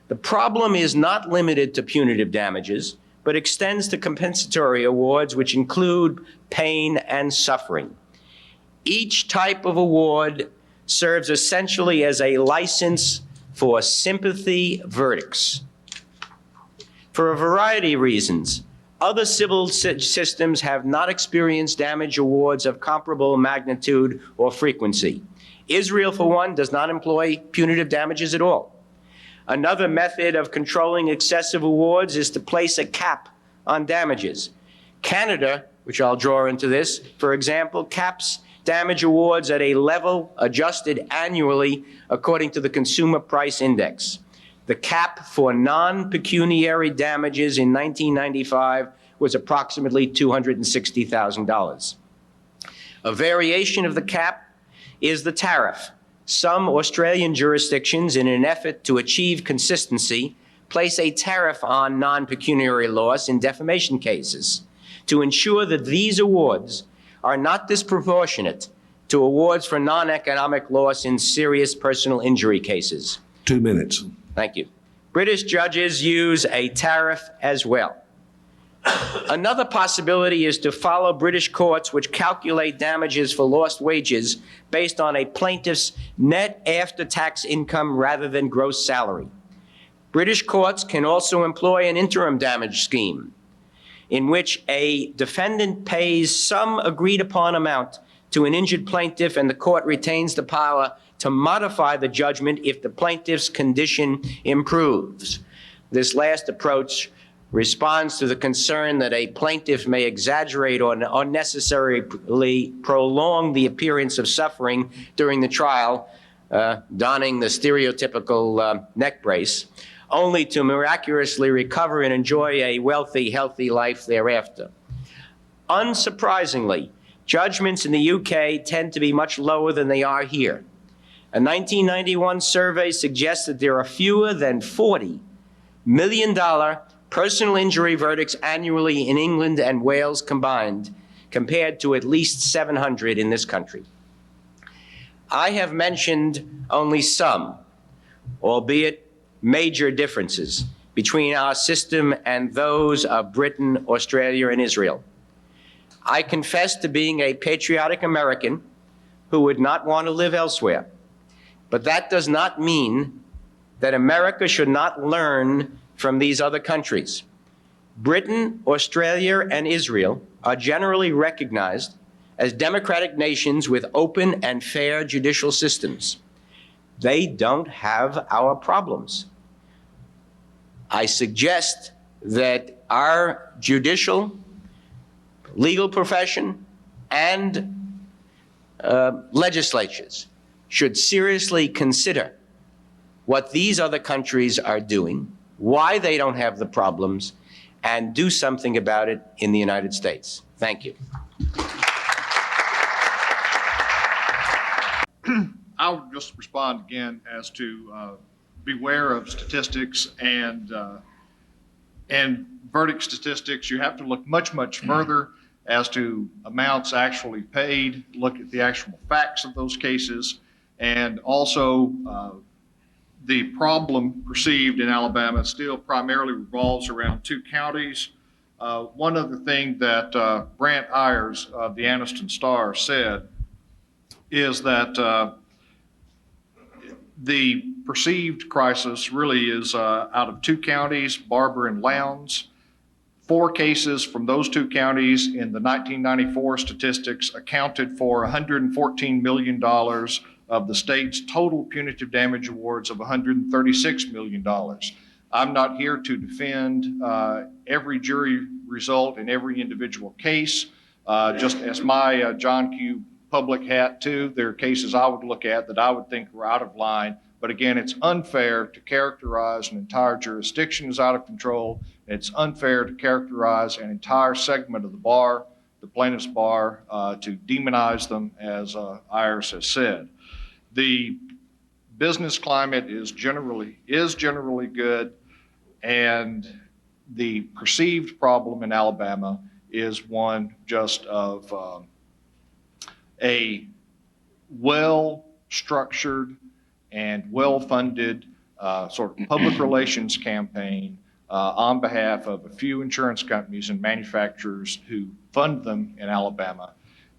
The problem is not limited to punitive damages, but extends to compensatory awards which include pain and suffering. Each type of award serves essentially as a license for sympathy verdicts. For a variety of reasons, other civil systems have not experienced damage awards of comparable magnitude or frequency. Israel, for one, does not employ punitive damages at all. Another method of controlling excessive awards is to place a cap on damages. Canada, which I'll draw into this, for example, caps damage awards at a level adjusted annually according to the Consumer Price Index. The cap for non-pecuniary damages in 1995 was approximately $260,000. A variation of the cap is the tariff. Some Australian jurisdictions, in an effort to achieve consistency, place a tariff on non-pecuniary loss in defamation cases to ensure that these awards are not disproportionate to awards for non-economic loss in serious personal injury cases.
2 minutes.
Thank you. British judges use a tariff as well. Another possibility is to follow British courts, which calculate damages for lost wages based on a plaintiff's net after-tax income rather than gross salary. British courts can also employ an interim damage scheme in which a defendant pays some agreed-upon amount to an injured plaintiff, and the court retains the power to modify the judgment if the plaintiff's condition improves. This last approach responds to the concern that a plaintiff may exaggerate or unnecessarily prolong the appearance of suffering during the trial, donning the stereotypical neck brace, only to miraculously recover and enjoy a wealthy, healthy life thereafter. Unsurprisingly, judgments in the UK tend to be much lower than they are here. A 1991 survey suggests that there are fewer than $40 million personal injury verdicts annually in England and Wales combined, compared to at least 700 in this country. I have mentioned only some, albeit major, differences between our system and those of Britain, Australia, and Israel. I confess to being a patriotic American who would not want to live elsewhere, but that does not mean that America should not learn from these other countries. Britain, Australia, and Israel are generally recognized as democratic nations with open and fair judicial systems. They don't have our problems. I suggest that our judicial, legal profession, and legislatures should seriously consider what these other countries are doing, why they don't have the problems, and do something about it in the United States. Thank you.
I'll just respond again as to beware of statistics and verdict statistics. You have to look much, much further as to amounts actually paid, look at the actual facts of those cases, and also the problem perceived in Alabama still primarily revolves around 2 counties. One other thing that Brant Ayers of the Anniston Star said is that the perceived crisis really is out of 2 counties, Barber and Lowndes. 4 cases from those 2 counties in the 1994 statistics accounted for $114 million of the state's total punitive damage awards of $136 million. I'm not here to defend every jury result in every individual case. Just as my John Q. Public hat too, there are cases I would look at that I would think were out of line. But again, it's unfair to characterize an entire jurisdiction as out of control. It's unfair to characterize an entire segment of the bar, the plaintiff's bar, to demonize them, as Ayers has said. The business climate is generally good, and the perceived problem in Alabama is one just of a well-structured and well-funded sort of public relations campaign on behalf of a few insurance companies and manufacturers who fund them in Alabama.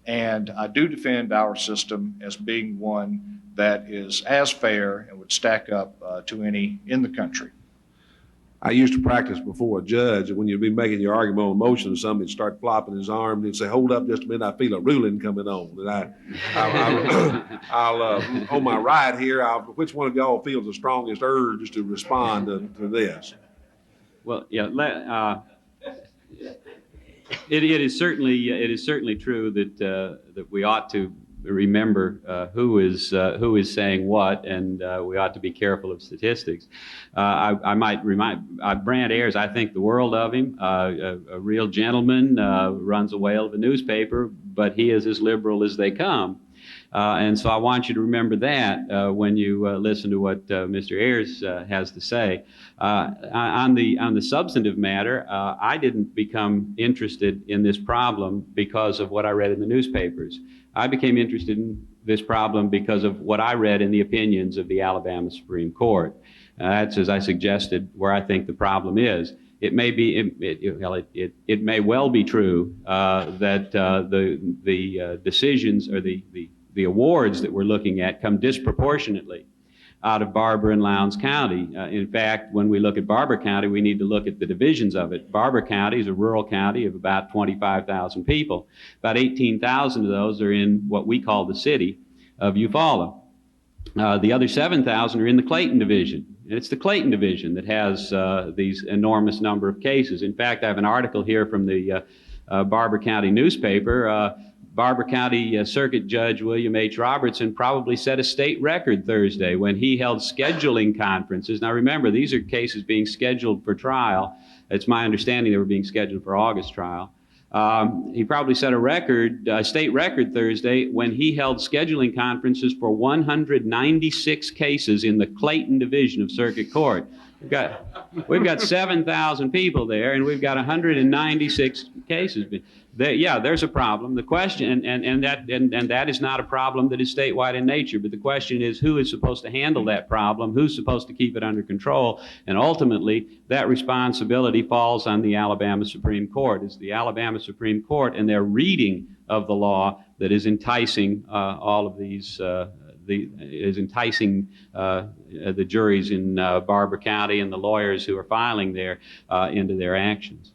And I do defend our system as being one that is as fair and would stack up to any in the country.
I used to practice before a judge, and when you'd be making your argument on motion or something, he'd start flopping his arm, and he'd say, "Hold up just a minute, I feel a ruling coming on." And I'll on my right here, which one of y'all feels the strongest urge to respond to this?
Well, yeah, it is certainly true that we ought to remember who is saying what, and we ought to be careful of statistics. I might remind Brant Ayers, I think the world of him, a real gentleman, runs a whale of a newspaper, but he is as liberal as they come. And so I want you to remember that when you listen to what Mr. Ayers has to say. On the substantive matter, I didn't become interested in this problem because of what I read in the newspapers. I became interested in this problem because of what I read in the opinions of the Alabama Supreme Court. That's, as I suggested, where I think the problem is. It may be, it may well be true that the decisions or the awards that we're looking at come disproportionately out of Barber and Lowndes County. In fact, when we look at Barber County, we need to look at the divisions of it. Barber County is a rural county of about 25,000 people. About 18,000 of those are in what we call the city of Eufaula. The other 7,000 are in the Clayton division. And it's the Clayton division that has these enormous number of cases. In fact, I have an article here from the Barber County newspaper. Barber County Circuit Judge William H. Robertson probably set a state record Thursday when he held scheduling conferences. Now remember, these are cases being scheduled for trial. It's my understanding they were being scheduled for August trial. He probably set a state record Thursday when he held scheduling conferences for 196 cases in the Clayton Division of Circuit Court. We've got 7,000 people there, and we've got 196 cases. There's a problem. The question, and that is not a problem that is statewide in nature, but the question is who is supposed to handle that problem, who's supposed to keep it under control, and ultimately that responsibility falls on the Alabama Supreme Court. It's the Alabama Supreme Court and their reading of the law that is enticing all of these, is enticing the juries in Barber County and the lawyers who are filing there into their actions.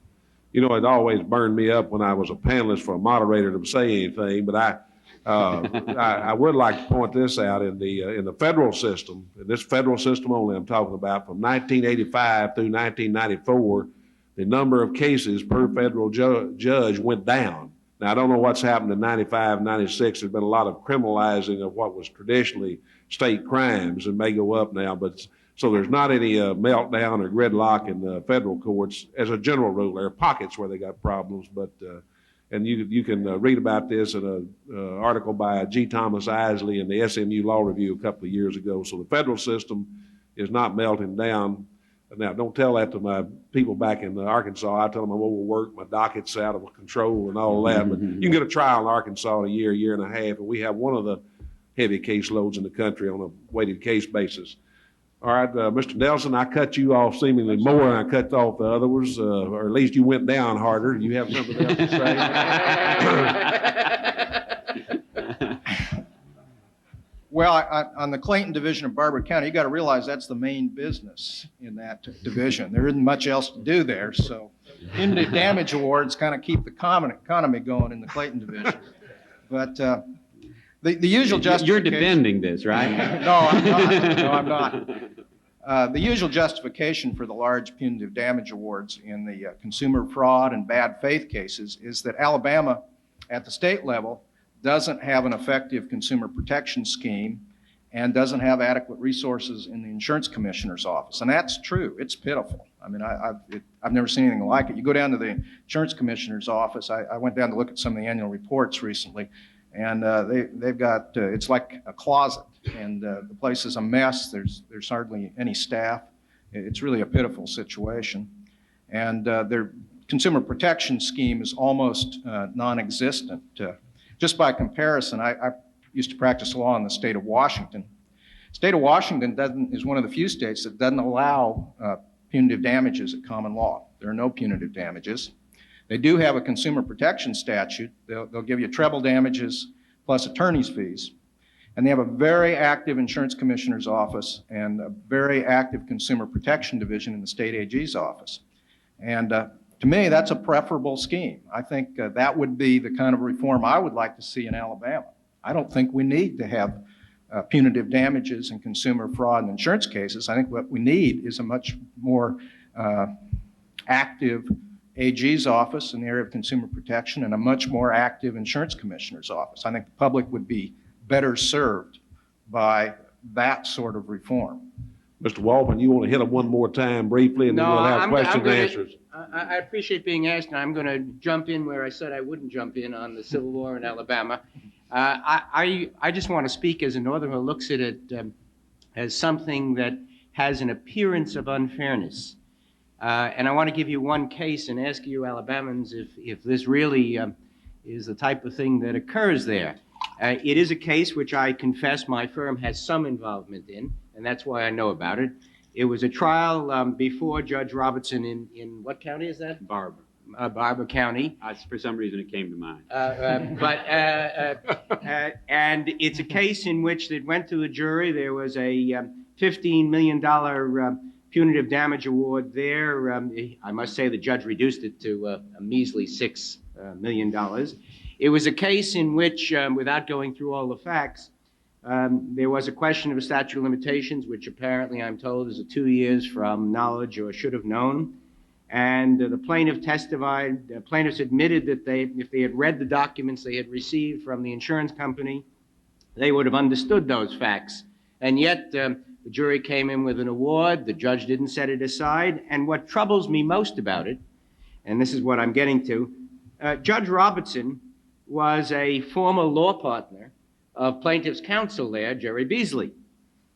You know, it always burned me up when I was a panelist for a moderator to say anything, but I would like to point this out in the federal system, and this federal system only I'm talking about, from 1985 through 1994, the number of cases per federal judge went down. Now, I don't know what's happened in 95, 96. There's been a lot of criminalizing of what was traditionally state crimes and may go up now, but so there's not any meltdown or gridlock in the federal courts as a general rule. There are pockets where they got problems, but and you can read about this in an article by G. Thomas Isley in the SMU Law Review a couple of years ago. So the federal system is not melting down. Now, don't tell that to my people back in Arkansas. I tell them I'm overworked, my docket's out of control and all that. But you can get a trial in Arkansas in a year and a half, and we have one of the heavy caseloads in the country on a weighted case basis. All right, Mr. Nelson, I cut you off seemingly more than I cut off the others, or at least you went down harder. You have something else to say?
Well, on the Clayton division of Barber County, you got to realize that's the main business in that division. There isn't much else to do there, so punitive damage awards kind of keep the economy going in the Clayton division. But the usual justification...
You're defending this, right?
No, I'm not. No, I'm not. The usual justification for the large punitive damage awards in the consumer fraud and bad faith cases is that Alabama, at the state level, doesn't have an effective consumer protection scheme and doesn't have adequate resources in the insurance commissioner's office. And that's true. It's pitiful. I mean, I've never seen anything like it. You go down to the insurance commissioner's office. I went down to look at some of the annual reports recently, and they've got, it's like a closet, and the place is a mess. There's hardly any staff. It's really a pitiful situation. And their consumer protection scheme is almost non-existent. Just by comparison, I used to practice law in the state of Washington. State of Washington is one of the few states that doesn't allow punitive damages at common law. There are no punitive damages. They do have a consumer protection statute. They'll give you treble damages plus attorney's fees. And they have a very active insurance commissioner's office and a very active consumer protection division in the state AG's office. And to me, that's a preferable scheme. I think that would be the kind of reform I would like to see in Alabama. I don't think we need to have punitive damages in consumer fraud and insurance cases. I think what we need is a much more active AG's office in the area of consumer protection and a much more active insurance commissioner's office. I think the public would be better served by that sort of reform.
Mr. Walpin, you want to hit them one more time briefly, and then we'll have questions and answers.
I appreciate being asked, and I'm going to jump in where I said I wouldn't jump in on the Civil War in Alabama. I just want to speak as a Northerner who looks at it as something that has an appearance of unfairness. And I want to give you one case and ask you Alabamans if this really is the type of thing that occurs there. It is a case which I confess my firm has some involvement in, and that's why I know about it. It was a trial before Judge Robertson in what county is that?
Barber.
Barber County.
For some reason, it came to mind.
And it's a case in which it went to a jury. There was a $15 million punitive damage award there. I must say the judge reduced it to a measly $6 million. It was a case in which, without going through all the facts, there was a question of a statute of limitations, which apparently I'm told is 2 years from knowledge or should have known. And the plaintiff testified, plaintiffs admitted that if they had read the documents they had received from the insurance company, they would have understood those facts. And yet the jury came in with an award, the judge didn't set it aside. And what troubles me most about it, and this is what I'm getting to, Judge Robertson was a former law partner of plaintiff's counsel there, Jerry Beasley.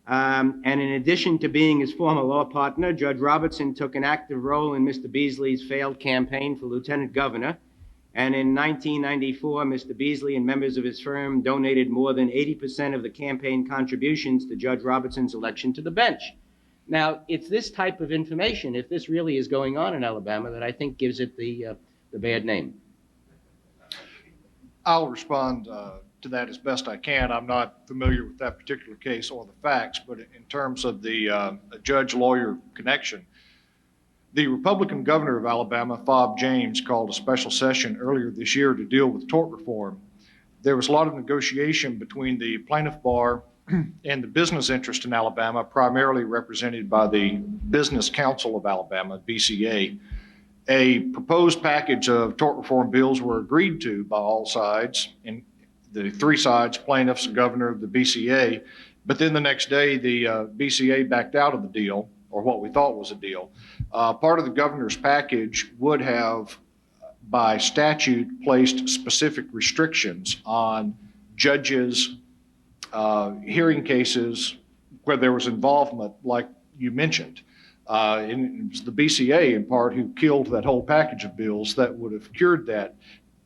And in addition to being his former law partner, Judge Robertson took an active role in Mr. Beasley's failed campaign for lieutenant governor. And in 1994, Mr. Beasley and members of his firm donated more than 80% of the campaign contributions to Judge Robertson's election to the bench. Now, it's this type of information, if this really is going on in Alabama, that I think gives it the bad name.
I'll respond to that as best I can. I'm not familiar with that particular case or the facts, but in terms of the judge-lawyer connection, the Republican governor of Alabama, Fob James, called a special session earlier this year to deal with tort reform. There was a lot of negotiation between the plaintiff bar and the business interest in Alabama, primarily represented by the Business Council of Alabama, BCA. A proposed package of tort reform bills were agreed to by all sides, and the three sides, plaintiffs, the governor, the BCA. But then the next day, the BCA backed out of the deal, or what we thought was a deal. Part of the governor's package would have, by statute, placed specific restrictions on judges' hearing cases where there was involvement, like you mentioned. And it was the BCA, in part, who killed that whole package of bills that would have cured that.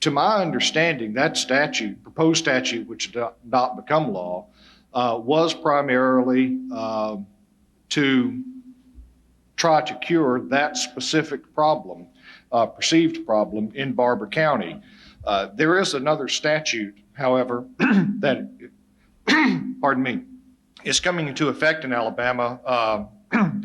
To my understanding, that statute, proposed statute, which did not become law, was primarily to try to cure that specific problem, perceived problem in Barber County. There is another statute, however, that, pardon me, is coming into effect in Alabama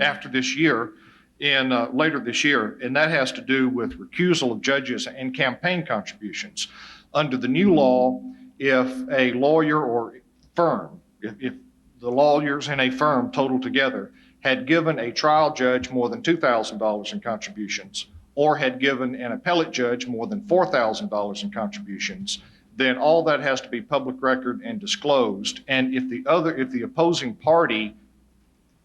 after this year, later this year, and that has to do with recusal of judges and campaign contributions. Under the new law, if a lawyer or firm, if the lawyers in a firm total together had given a trial judge more than $2,000 in contributions, or had given an appellate judge more than $4,000 in contributions, then all that has to be public record and disclosed. And if the opposing party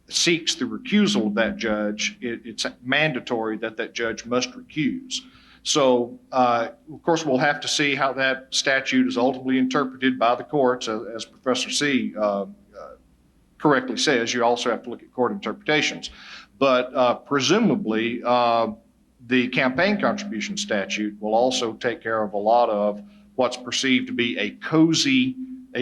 seeks the recusal of that judge, it's mandatory that that judge must recuse. So, of course, we'll have to see how that statute is ultimately interpreted by the courts. As Professor C. Correctly says, you also have to look at court interpretations. But presumably, the campaign contribution statute will also take care of a lot of what's perceived to be a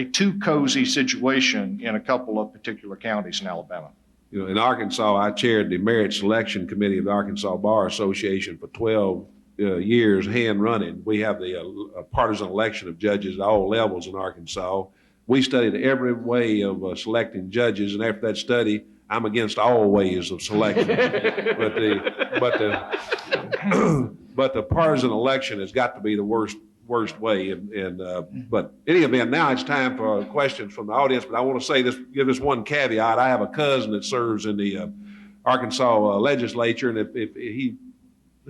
too cozy situation in a couple of particular counties in Alabama.
You know, in Arkansas, I chaired the Merit Selection Committee of the Arkansas Bar Association for 12 years, hand running. We have the partisan election of judges at all levels in Arkansas. We studied every way of selecting judges, and after that study, I'm against all ways of selection. but the partisan election has got to be the worst way. But in any event, now it's time for questions from the audience. But I want to say this, give this one caveat. I have a cousin that serves in the Arkansas legislature, and if he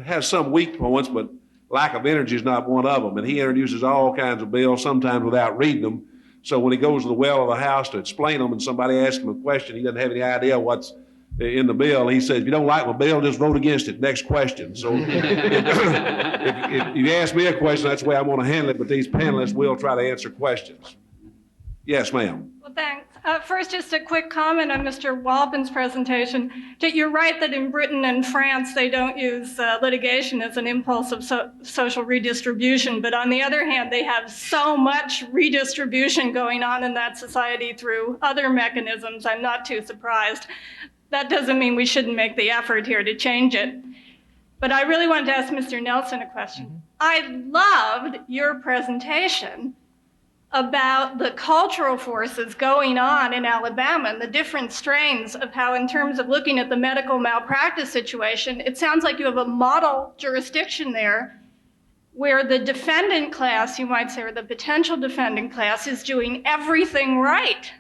has some weak points, but lack of energy is not one of them. And he introduces all kinds of bills, sometimes without reading them. So when he goes to the well of the House to explain them, and somebody asks him a question, he doesn't have any idea what's in the bill. He said, if you don't like my bill, just vote against it. Next question. So if you ask me a question, that's the way I want to handle it, but these panelists will try to answer questions. Yes, ma'am.
Well, thanks. First, just a quick comment on Mr. Walpin's presentation. You're right that in Britain and France, they don't use litigation as an impulse of social redistribution. But on the other hand, they have so much redistribution going on in that society through other mechanisms. I'm not too surprised. That doesn't mean we shouldn't make the effort here to change it. But I really wanted to ask Mr. Nelson a question. I loved your presentation about the cultural forces going on in Alabama and the different strains of how, in terms of looking at the medical malpractice situation, it sounds like you have a model jurisdiction there where the defendant class, you might say, or the potential defendant class is doing everything right.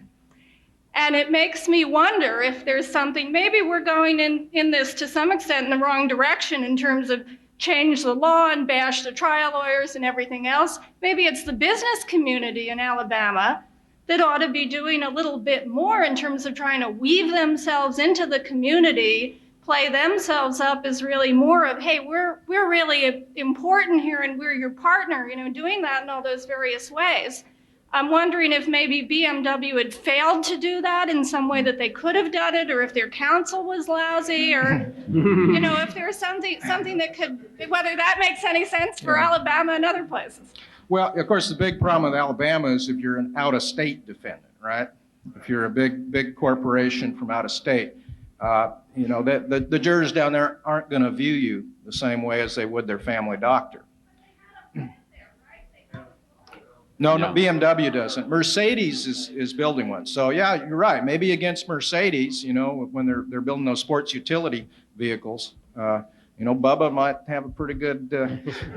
And it makes me wonder if there's something, maybe we're going in this to some extent in the wrong direction in terms of change the law and bash the trial lawyers and everything else. Maybe it's the business community in Alabama that ought to be doing a little bit more in terms of trying to weave themselves into the community, play themselves up as really more of, hey, we're really important here and we're your partner, doing that in all those various ways. I'm wondering if maybe BMW had failed to do that in some way that they could have done it, or if their counsel was lousy, or if there's something that could, whether that makes any sense for Alabama and other places.
Well, of course, the big problem with Alabama is if you're an out-of-state defendant, right? If you're a big corporation from out of state, the jurors down there aren't going to view you the same way as they would their family doctor. No, BMW doesn't. Mercedes is building one. So yeah, you're right. Maybe against Mercedes, when they're building those sports utility vehicles, Bubba might have a pretty good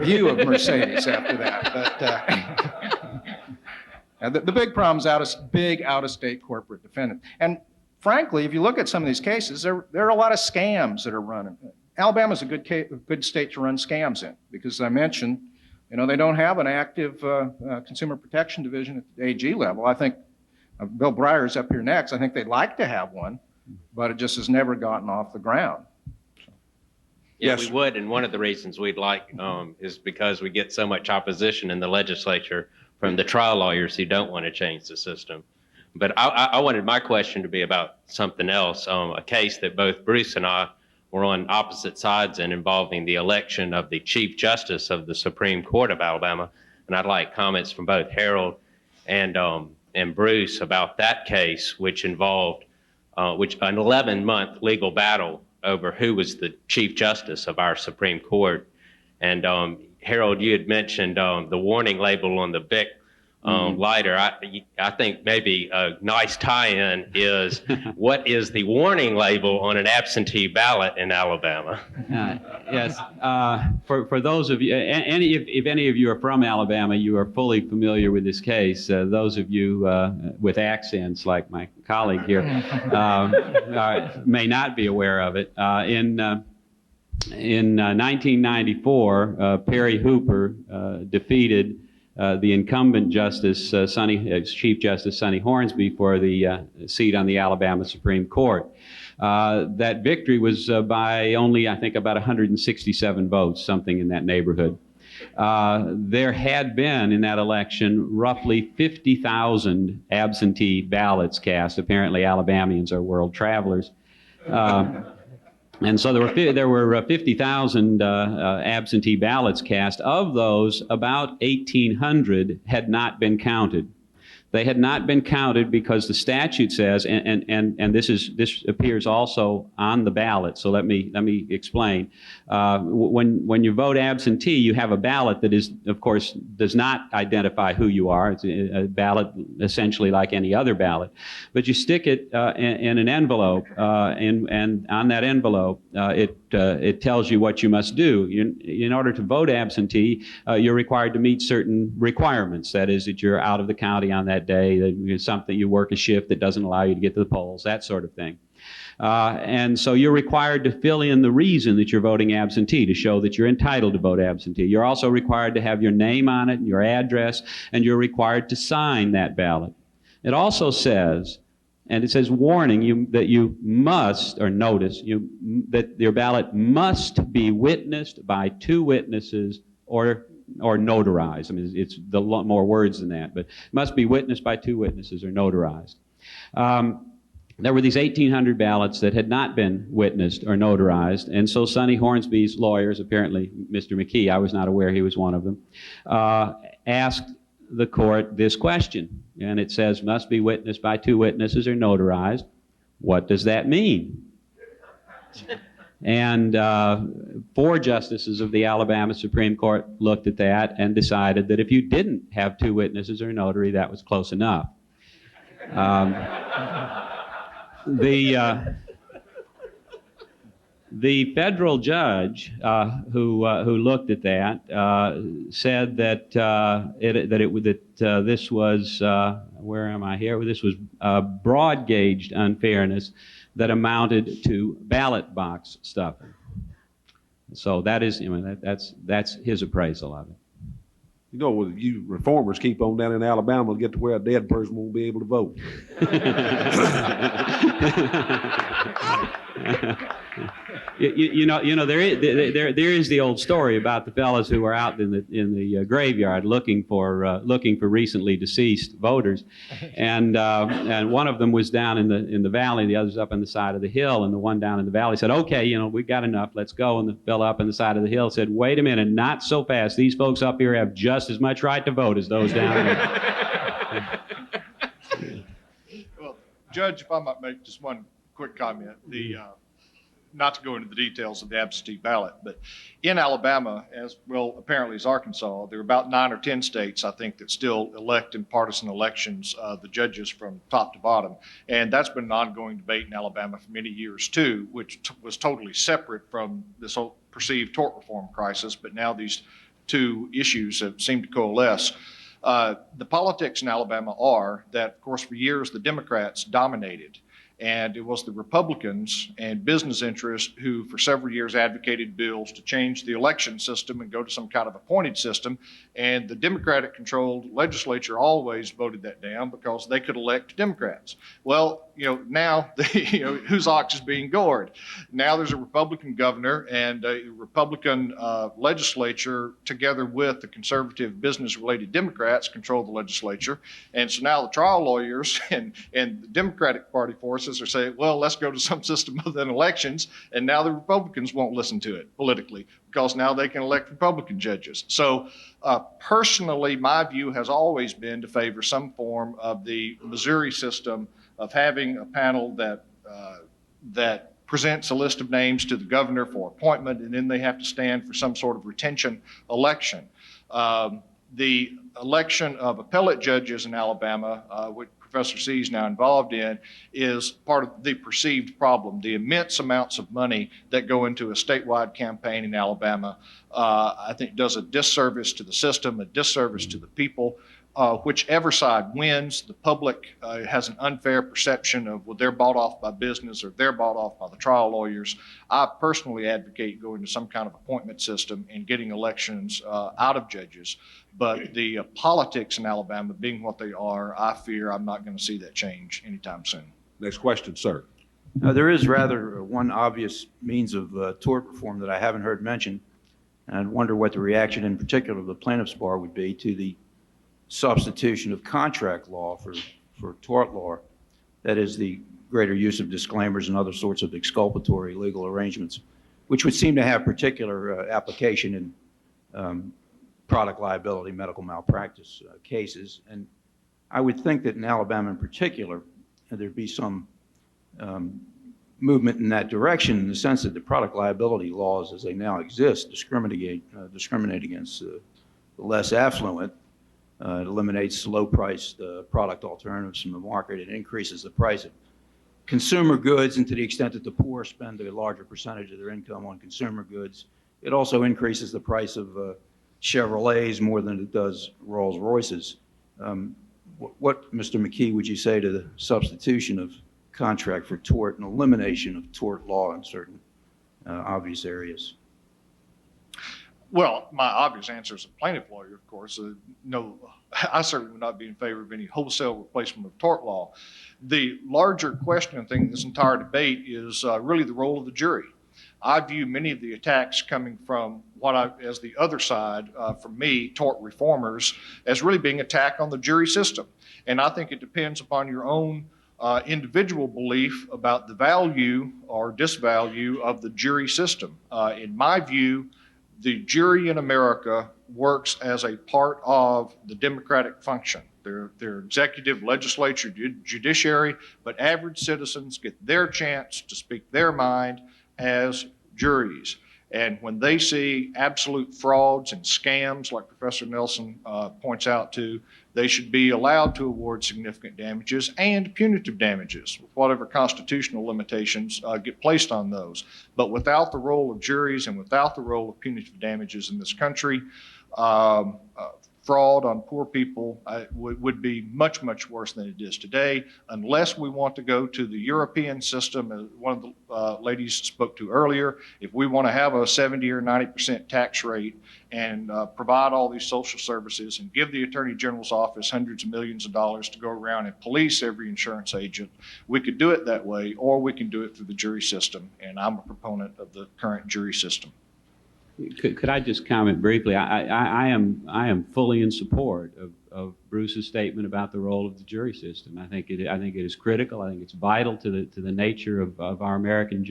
view of Mercedes after that. But the big problem is big out-of-state corporate defendants. And frankly, if you look at some of these cases, there are a lot of scams that are running. Alabama's a good state to run scams in because, as I mentioned, they don't have an active consumer protection division at the AG level. I think Bill Breyer's up here next. I think they'd like to have one, but it just has never gotten off the ground.
Yeah,
Yes.
we would, and one of the reasons we'd like is because we get so much opposition in the legislature from the trial lawyers who don't want to change the system. But I wanted my question to be about something else, a case that both Bruce and I were on opposite sides in, involving the election of the Chief Justice of the Supreme Court of Alabama. And I'd like comments from both Harold and Bruce about that case, which involved an 11-month legal battle over who was the Chief Justice of our Supreme Court. And Harold, you had mentioned the warning label on the Bic lighter. I think maybe a nice tie-in is what is the warning label on an absentee ballot in Alabama?
Yes. For those of you, if any of you are from Alabama, you are fully familiar with this case. Those of you with accents, like my colleague here, may not be aware of it. In 1994, Perry Hooper defeated the incumbent Justice, Chief Justice Sonny Hornsby, for the seat on the Alabama Supreme Court. That victory was by only, I think, about 167 votes, something in that neighborhood. There had been in that election roughly 50,000 absentee ballots cast. Apparently, Alabamians are world travelers. And so there were 50,000 absentee ballots cast. Of those, about 1,800 had not been counted. They had not been counted because the statute says, and this appears also on the ballot. So let me explain. When you vote absentee, you have a ballot that is, of course, does not identify who you are. It's a ballot essentially like any other ballot, but you stick it in an envelope, and on that envelope, it tells you what you must do. In order to vote absentee, you're required to meet certain requirements. That is, that you're out of the county on that day, that you work a shift that doesn't allow you to get to the polls, that sort of thing. And so you're required to fill in the reason that you're voting absentee to show that you're entitled to vote absentee. You're also required to have your name on it, your address, and you're required to sign that ballot. It also says, And it says warning that you must, or notice, that your ballot must be witnessed by 2 witnesses or notarized. I mean, it's a lot more words than that, but must be witnessed by 2 witnesses or notarized. There were these 1,800 ballots that had not been witnessed or notarized, and so Sonny Hornsby's lawyers, apparently Mr. McKee, I was not aware he was one of them, asked the court this question, and it says must be witnessed by 2 witnesses or notarized. What does that mean? And 4 justices of the Alabama Supreme Court looked at that and decided that if you didn't have 2 witnesses or a notary, that was close enough. The federal judge who looked at that said that this was where am I here? This was broad gauged unfairness that amounted to ballot box stuffing. So that is, that's his appraisal of it.
You know, you reformers keep on down in Alabama to get to where a dead person won't be able to vote. There is the old story about the fellows who were out in the graveyard looking for recently deceased voters, and one of them was down in the valley, the other's up on the side of the hill, and the one down in the valley said, "Okay, we got enough, let's go." And the fellow up on the side of the hill said, "Wait a minute, not so fast. These folks up here have just as much right to vote as those down there."
Well, Judge, if I might make just one quick comment, not to go into the details of the absentee ballot, but in Alabama, as well apparently as Arkansas, there are about 9 or 10 states, I think, that still elect in partisan elections the judges from top to bottom. And that's been an ongoing debate in Alabama for many years too, which was totally separate from this whole perceived tort reform crisis. But now these 2 issues have seemed to coalesce. The politics in Alabama are that, of course, for years the Democrats dominated. And it was the Republicans and business interests who for several years advocated bills to change the election system and go to some kind of appointed system. And the Democratic-controlled legislature always voted that down because they could elect Democrats. Well, now whose ox is being gored? Now there's a Republican governor and a Republican legislature together with the conservative business-related Democrats control the legislature. And so now the trial lawyers and the Democratic Party forces are saying, well, let's go to some system other than elections. And now the Republicans won't listen to it politically because now they can elect Republican judges. So personally, my view has always been to favor some form of the Missouri system of having a panel that presents a list of names to the governor for appointment, and then they have to stand for some sort of retention election. The election of appellate judges in Alabama, which Professor C is now involved in, is part of the perceived problem. The immense amounts of money that go into a statewide campaign in Alabama, I think does a disservice to the system, a disservice to the people. Whichever side wins, the public has an unfair perception of, well, they're bought off by business or they're bought off by the trial lawyers. I personally advocate going to some kind of appointment system and getting elections out of judges. But the politics in Alabama being what they are, I fear I'm not going to see that change anytime soon.
Next question, sir.
There is rather one obvious means of tort reform that I haven't heard mentioned, and I wonder what the reaction in particular of the plaintiff's bar would be to the substitution of contract law for tort law. That is the greater use of disclaimers and other sorts of exculpatory legal arrangements, which would seem to have particular application in product liability, medical malpractice cases. And I would think that in Alabama in particular, there'd be some movement in that direction in the sense that the product liability laws as they now exist discriminate against the less affluent. It eliminates low-priced product alternatives from the market. It increases the price of consumer goods, and to the extent that the poor spend a larger percentage of their income on consumer goods, it also increases the price of Chevrolets more than it does Rolls-Royces. What, Mr. McKee, would you say to the substitution of contract for tort and elimination of tort law in certain obvious areas?
Well, my obvious answer as a plaintiff lawyer, of course, no, I certainly would not be in favor of any wholesale replacement of tort law. The larger question and thing in this entire debate is really the role of the jury. I view many of the attacks coming from as the other side, from me, tort reformers, as really being attack on the jury system. And I think it depends upon your own individual belief about the value or disvalue of the jury system. In my view, the jury in America works as a part of the democratic function. They're executive, legislature, judiciary, but average citizens get their chance to speak their mind as juries. And when they see absolute frauds and scams, like Professor Nelson points out to, they should be allowed to award significant damages and punitive damages, with whatever constitutional limitations get placed on those. But without the role of juries and without the role of punitive damages in this country, fraud on poor people would be much, much worse than it is today, unless we want to go to the European system, as one of the ladies spoke to earlier. If we want to have a 70 or 90% tax rate and provide all these social services and give the Attorney General's office hundreds of millions of dollars to go around and police every insurance agent, we could do it that way, or we can do it through the jury system. And I'm a proponent of the current jury system.
Could I just comment briefly? I am fully in support of Bruce's statement about the role of the jury system. I think it is critical. I think it's vital to the nature of our American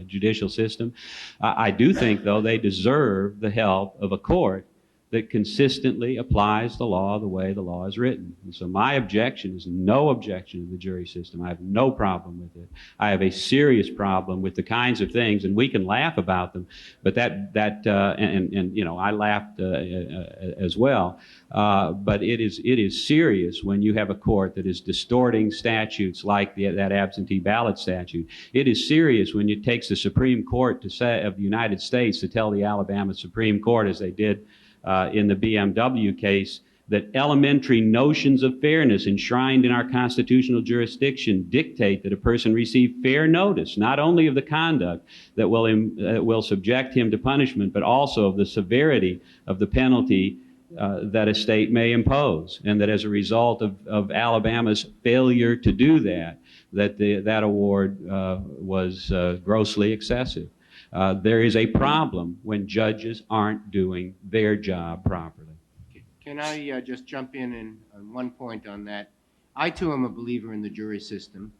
judicial system. I do think, though, they deserve the help of a court that consistently applies the law the way the law is written. And so my objection is no objection to the jury system. I have no problem with it. I have a serious problem with the kinds of things, and we can laugh about them, but and you know, I laughed as well. But it is serious when you have a court that is distorting statutes like that absentee ballot statute. It is serious when it takes the Supreme Court of the United States to tell the Alabama Supreme Court, as they did in the BMW case, that elementary notions of fairness enshrined in our constitutional jurisdiction dictate that a person receive fair notice, not only of the conduct that will subject him to punishment, but also of the severity of the penalty that a state may impose, and that as a result of Alabama's failure to do that, that award was grossly excessive. There is a problem when judges aren't doing their job properly.
Can I just jump in on one point on that? I, too, am a believer in the jury system,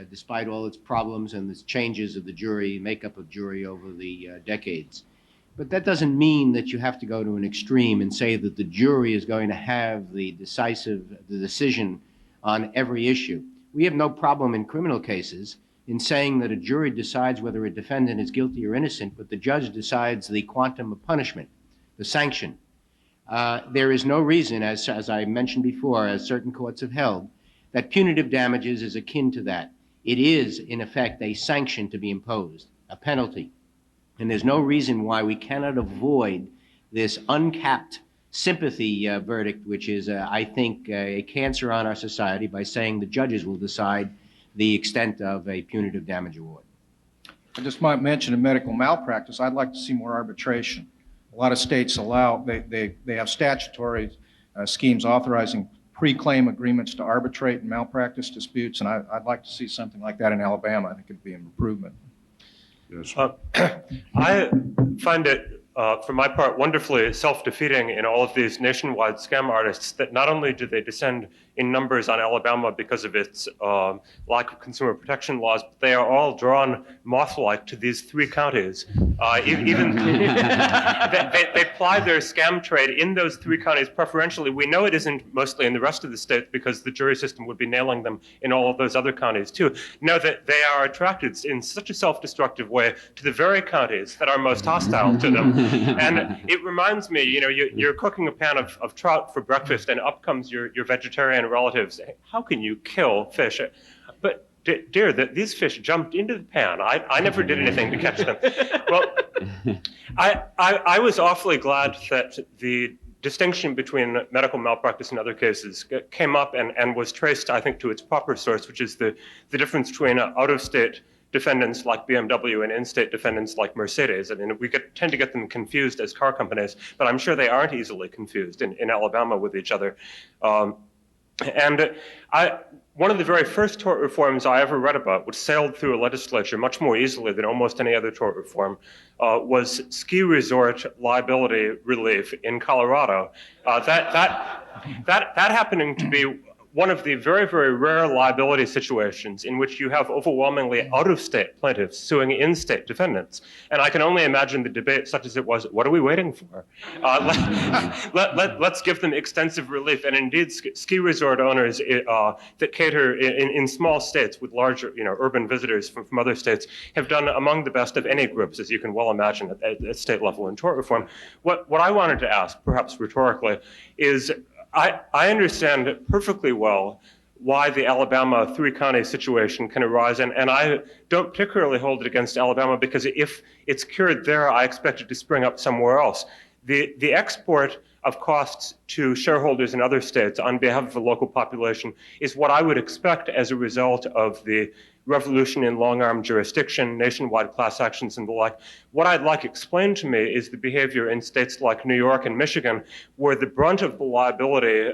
despite all its problems and the changes of the jury, makeup of jury over the decades. But that doesn't mean that you have to go to an extreme and say that the jury is going to have the decision on every issue. We have no problem in criminal cases in saying that a jury decides whether a defendant is guilty or innocent, but the judge decides the quantum of punishment, the sanction. There is no reason, as I mentioned before, as certain courts have held, that punitive damages is akin to that. It is, in effect, a sanction to be imposed, a penalty. And there's no reason why we cannot avoid this uncapped sympathy verdict, which is, I think, a cancer on our society, by saying the judges will decide the extent of a punitive damage award.
I just might mention in medical malpractice, I'd like to see more arbitration. A lot of states allow, they have statutory schemes authorizing pre-claim agreements to arbitrate in malpractice disputes, and I'd like to see something like that in Alabama. I think it'd be an improvement.
Yes.
I find it, for my part, wonderfully self-defeating in all of these nationwide scam artists that not only do they descend in numbers on Alabama because of its lack of consumer protection laws, but they are all drawn moth-like to these three counties. Even they ply their scam trade in those three counties preferentially. We know it isn't mostly in the rest of the state because the jury system would be nailing them in all of those other counties too. Know that they are attracted in such a self-destructive way to the very counties that are most hostile to them. And it reminds me, you know, you're cooking a pan of trout for breakfast and up comes your vegetarian relatives. How can you kill fish? But dear, these fish jumped into the pan. I never did anything to catch them. Well, I was awfully glad that the distinction between medical malpractice and other cases came up and was traced, I think, to its proper source, which is the difference between out-of-state defendants like BMW and in-state defendants like Mercedes. I mean, we tend to get them confused as car companies, but I'm sure they aren't easily confused in Alabama with each other. One of the very first tort reforms I ever read about, which sailed through a legislature much more easily than almost any other tort reform, was ski resort liability relief in Colorado. That happening to be one of the very, very rare liability situations in which you have overwhelmingly out-of-state plaintiffs suing in-state defendants. And I can only imagine the debate, such as it was, what are we waiting for? Let's give them extensive relief. And indeed, ski resort owners that cater in small states with larger, urban visitors from other states have done among the best of any groups, as you can well imagine, at state level in tort reform. What I wanted to ask, perhaps rhetorically, is I understand perfectly well why the Alabama three-county situation can arise, and I don't particularly hold it against Alabama, because if it's cured there, I expect it to spring up somewhere else. The export of costs to shareholders in other states on behalf of the local population is what I would expect as a result of the revolution in long-arm jurisdiction, nationwide class actions, and the like. What I'd like explained to me is the behavior in states like New York and Michigan, where the brunt of the liability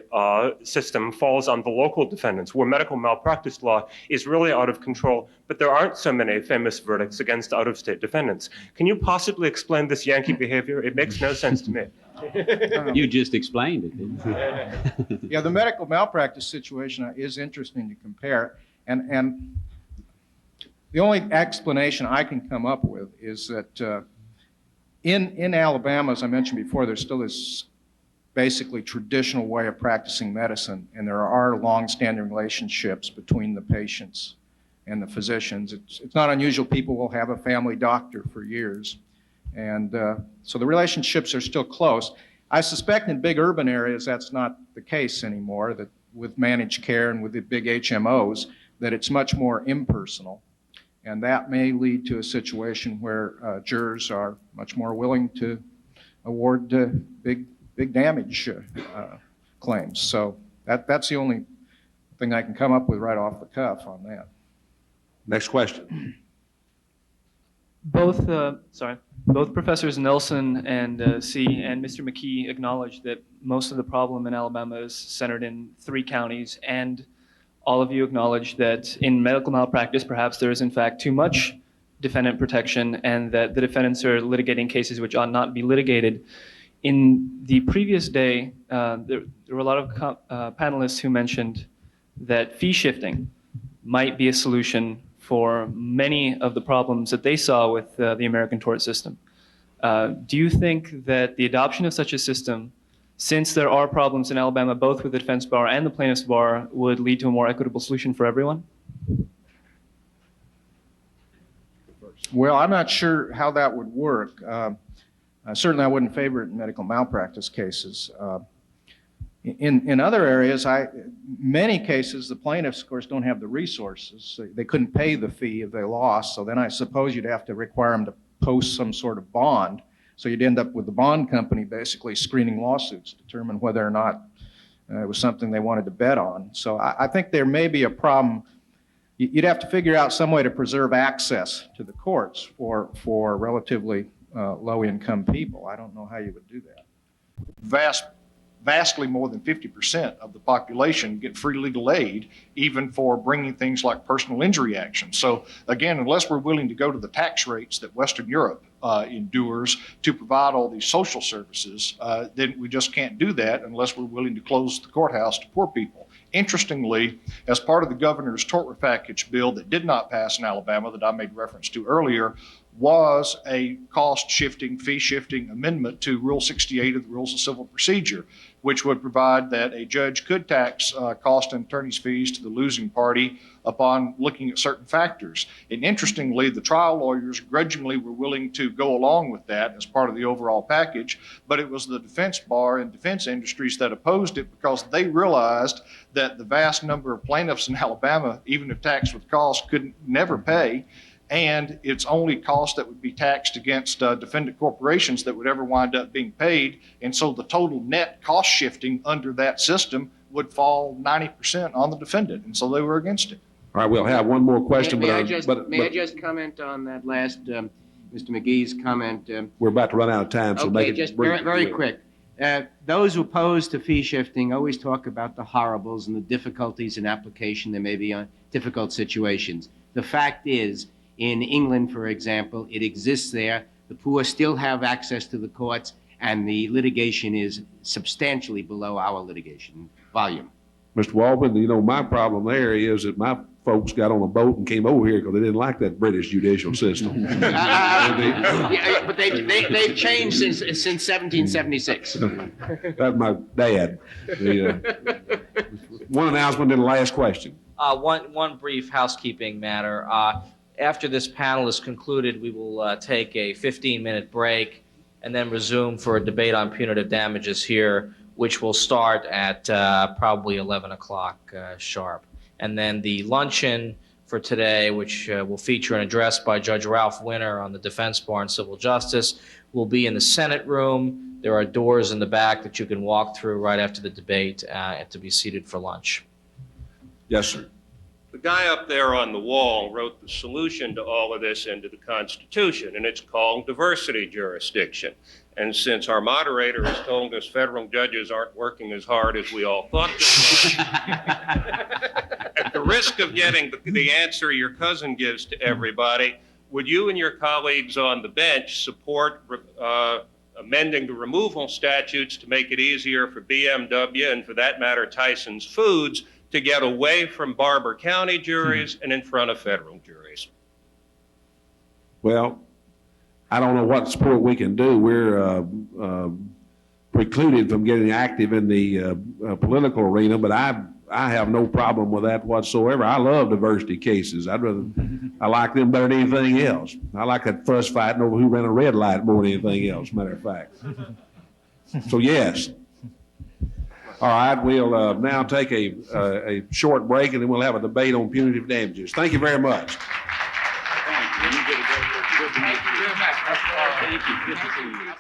system falls on the local defendants, where medical malpractice law is really out of control, but there aren't so many famous verdicts against out-of-state defendants. Can you possibly explain this Yankee behavior? It makes no sense to me.
You just explained it, didn't you?
Yeah, the medical malpractice situation is interesting to compare. And the only explanation I can come up with is that in Alabama, as I mentioned before, there's still this basically traditional way of practicing medicine, and there are long-standing relationships between the patients and the physicians. It's not unusual. People will have a family doctor for years. And so the relationships are still close. I suspect in big urban areas that's not the case anymore, that with managed care and with the big HMOs, that it's much more impersonal. And that may lead to a situation where jurors are much more willing to award big damage claims. So that's the only thing I can come up with right off the cuff on that.
Next question.
Both Professors Nelson and C and Mr. McKee acknowledged that most of the problem in Alabama is centered in 3 counties, and all of you acknowledge that in medical malpractice, perhaps there is in fact too much defendant protection, and that the defendants are litigating cases which ought not be litigated. In the previous day, there were a lot of panelists who mentioned that fee shifting might be a solution for many of the problems that they saw with the American tort system. Do you think that the adoption of such a system, since there are problems in Alabama both with the defense bar and the plaintiff's bar, would lead to a more equitable solution for everyone?
Well, I'm not sure how that would work. Certainly I wouldn't favor it in medical malpractice cases. In other areas, many cases, the plaintiffs, of course, don't have the resources. They couldn't pay the fee if they lost, so then I suppose you'd have to require them to post some sort of bond. So you'd end up with the bond company basically screening lawsuits to determine whether or not it was something they wanted to bet on. So I think there may be a problem. You'd have to figure out some way to preserve access to the courts for relatively low-income people. I don't know how you would do that.
Vastly more than 50% of the population get free legal aid, even for bringing things like personal injury actions. So again, unless we're willing to go to the tax rates that Western Europe endures to provide all these social services, then we just can't do that unless we're willing to close the courthouse to poor people. Interestingly, as part of the governor's tort package bill that did not pass in Alabama that I made reference to earlier, was a cost-shifting, fee-shifting amendment to Rule 68 of the Rules of Civil Procedure, which would provide that a judge could tax cost and attorney's fees to the losing party upon looking at certain factors. And interestingly, the trial lawyers grudgingly were willing to go along with that as part of the overall package, but it was the defense bar and defense industries that opposed it because they realized that the vast number of plaintiffs in Alabama, even if taxed with cost, could never pay. And it's only costs that would be taxed against defendant corporations that would ever wind up being paid. And so the total net cost shifting under that system would fall 90% on the defendant. And so they were against it.
All right, we'll have one more question,
May I
but
just comment on that last, Mr. McGee's comment?
we're about to run out of time, so make
Okay,
it
just
brief.
very quick. Those who oppose to fee shifting always talk about the horribles and the difficulties in application there may be on difficult situations. The fact is, in England, for example, it exists there. The poor still have access to the courts, and the litigation is substantially below our litigation volume.
Mr. Walpin, you know, my problem there is that my folks got on a boat and came over here because they didn't like that British judicial system.
Yeah, but they've changed since 1776.
That's my dad. One announcement and the last question.
One brief housekeeping matter. After this panel is concluded, we will take a 15-minute break and then resume for a debate on punitive damages here, which will start at probably 11 o'clock sharp. And then the luncheon for today, which will feature an address by Judge Ralph Winner on the defense bar and civil justice, will be in the Senate room. There are doors in the back that you can walk through right after the debate to be seated for lunch.
Yes, sir.
The guy up there on the wall wrote the solution to all of this into the Constitution, and it's called diversity jurisdiction. And since our moderator has told us federal judges aren't working as hard as we all thought they were, at the risk of getting the answer your cousin gives to everybody, would you and your colleagues on the bench support amending the removal statutes to make it easier for BMW and, for that matter, Tyson's Foods to get away from Barber County juries and in front of federal juries?
Well, I don't know what support we can do. We're precluded from getting active in the political arena, but I have no problem with that whatsoever. I love diversity cases. I like them better than anything else. I like that fuss fighting over who ran a red light more than anything else, matter of fact. So yes. All right, we'll now take a short break, and then we'll have a debate on punitive damages. Thank you very much.
Thank you. You did a good job. Thank you very much. Thank you. Good to see you.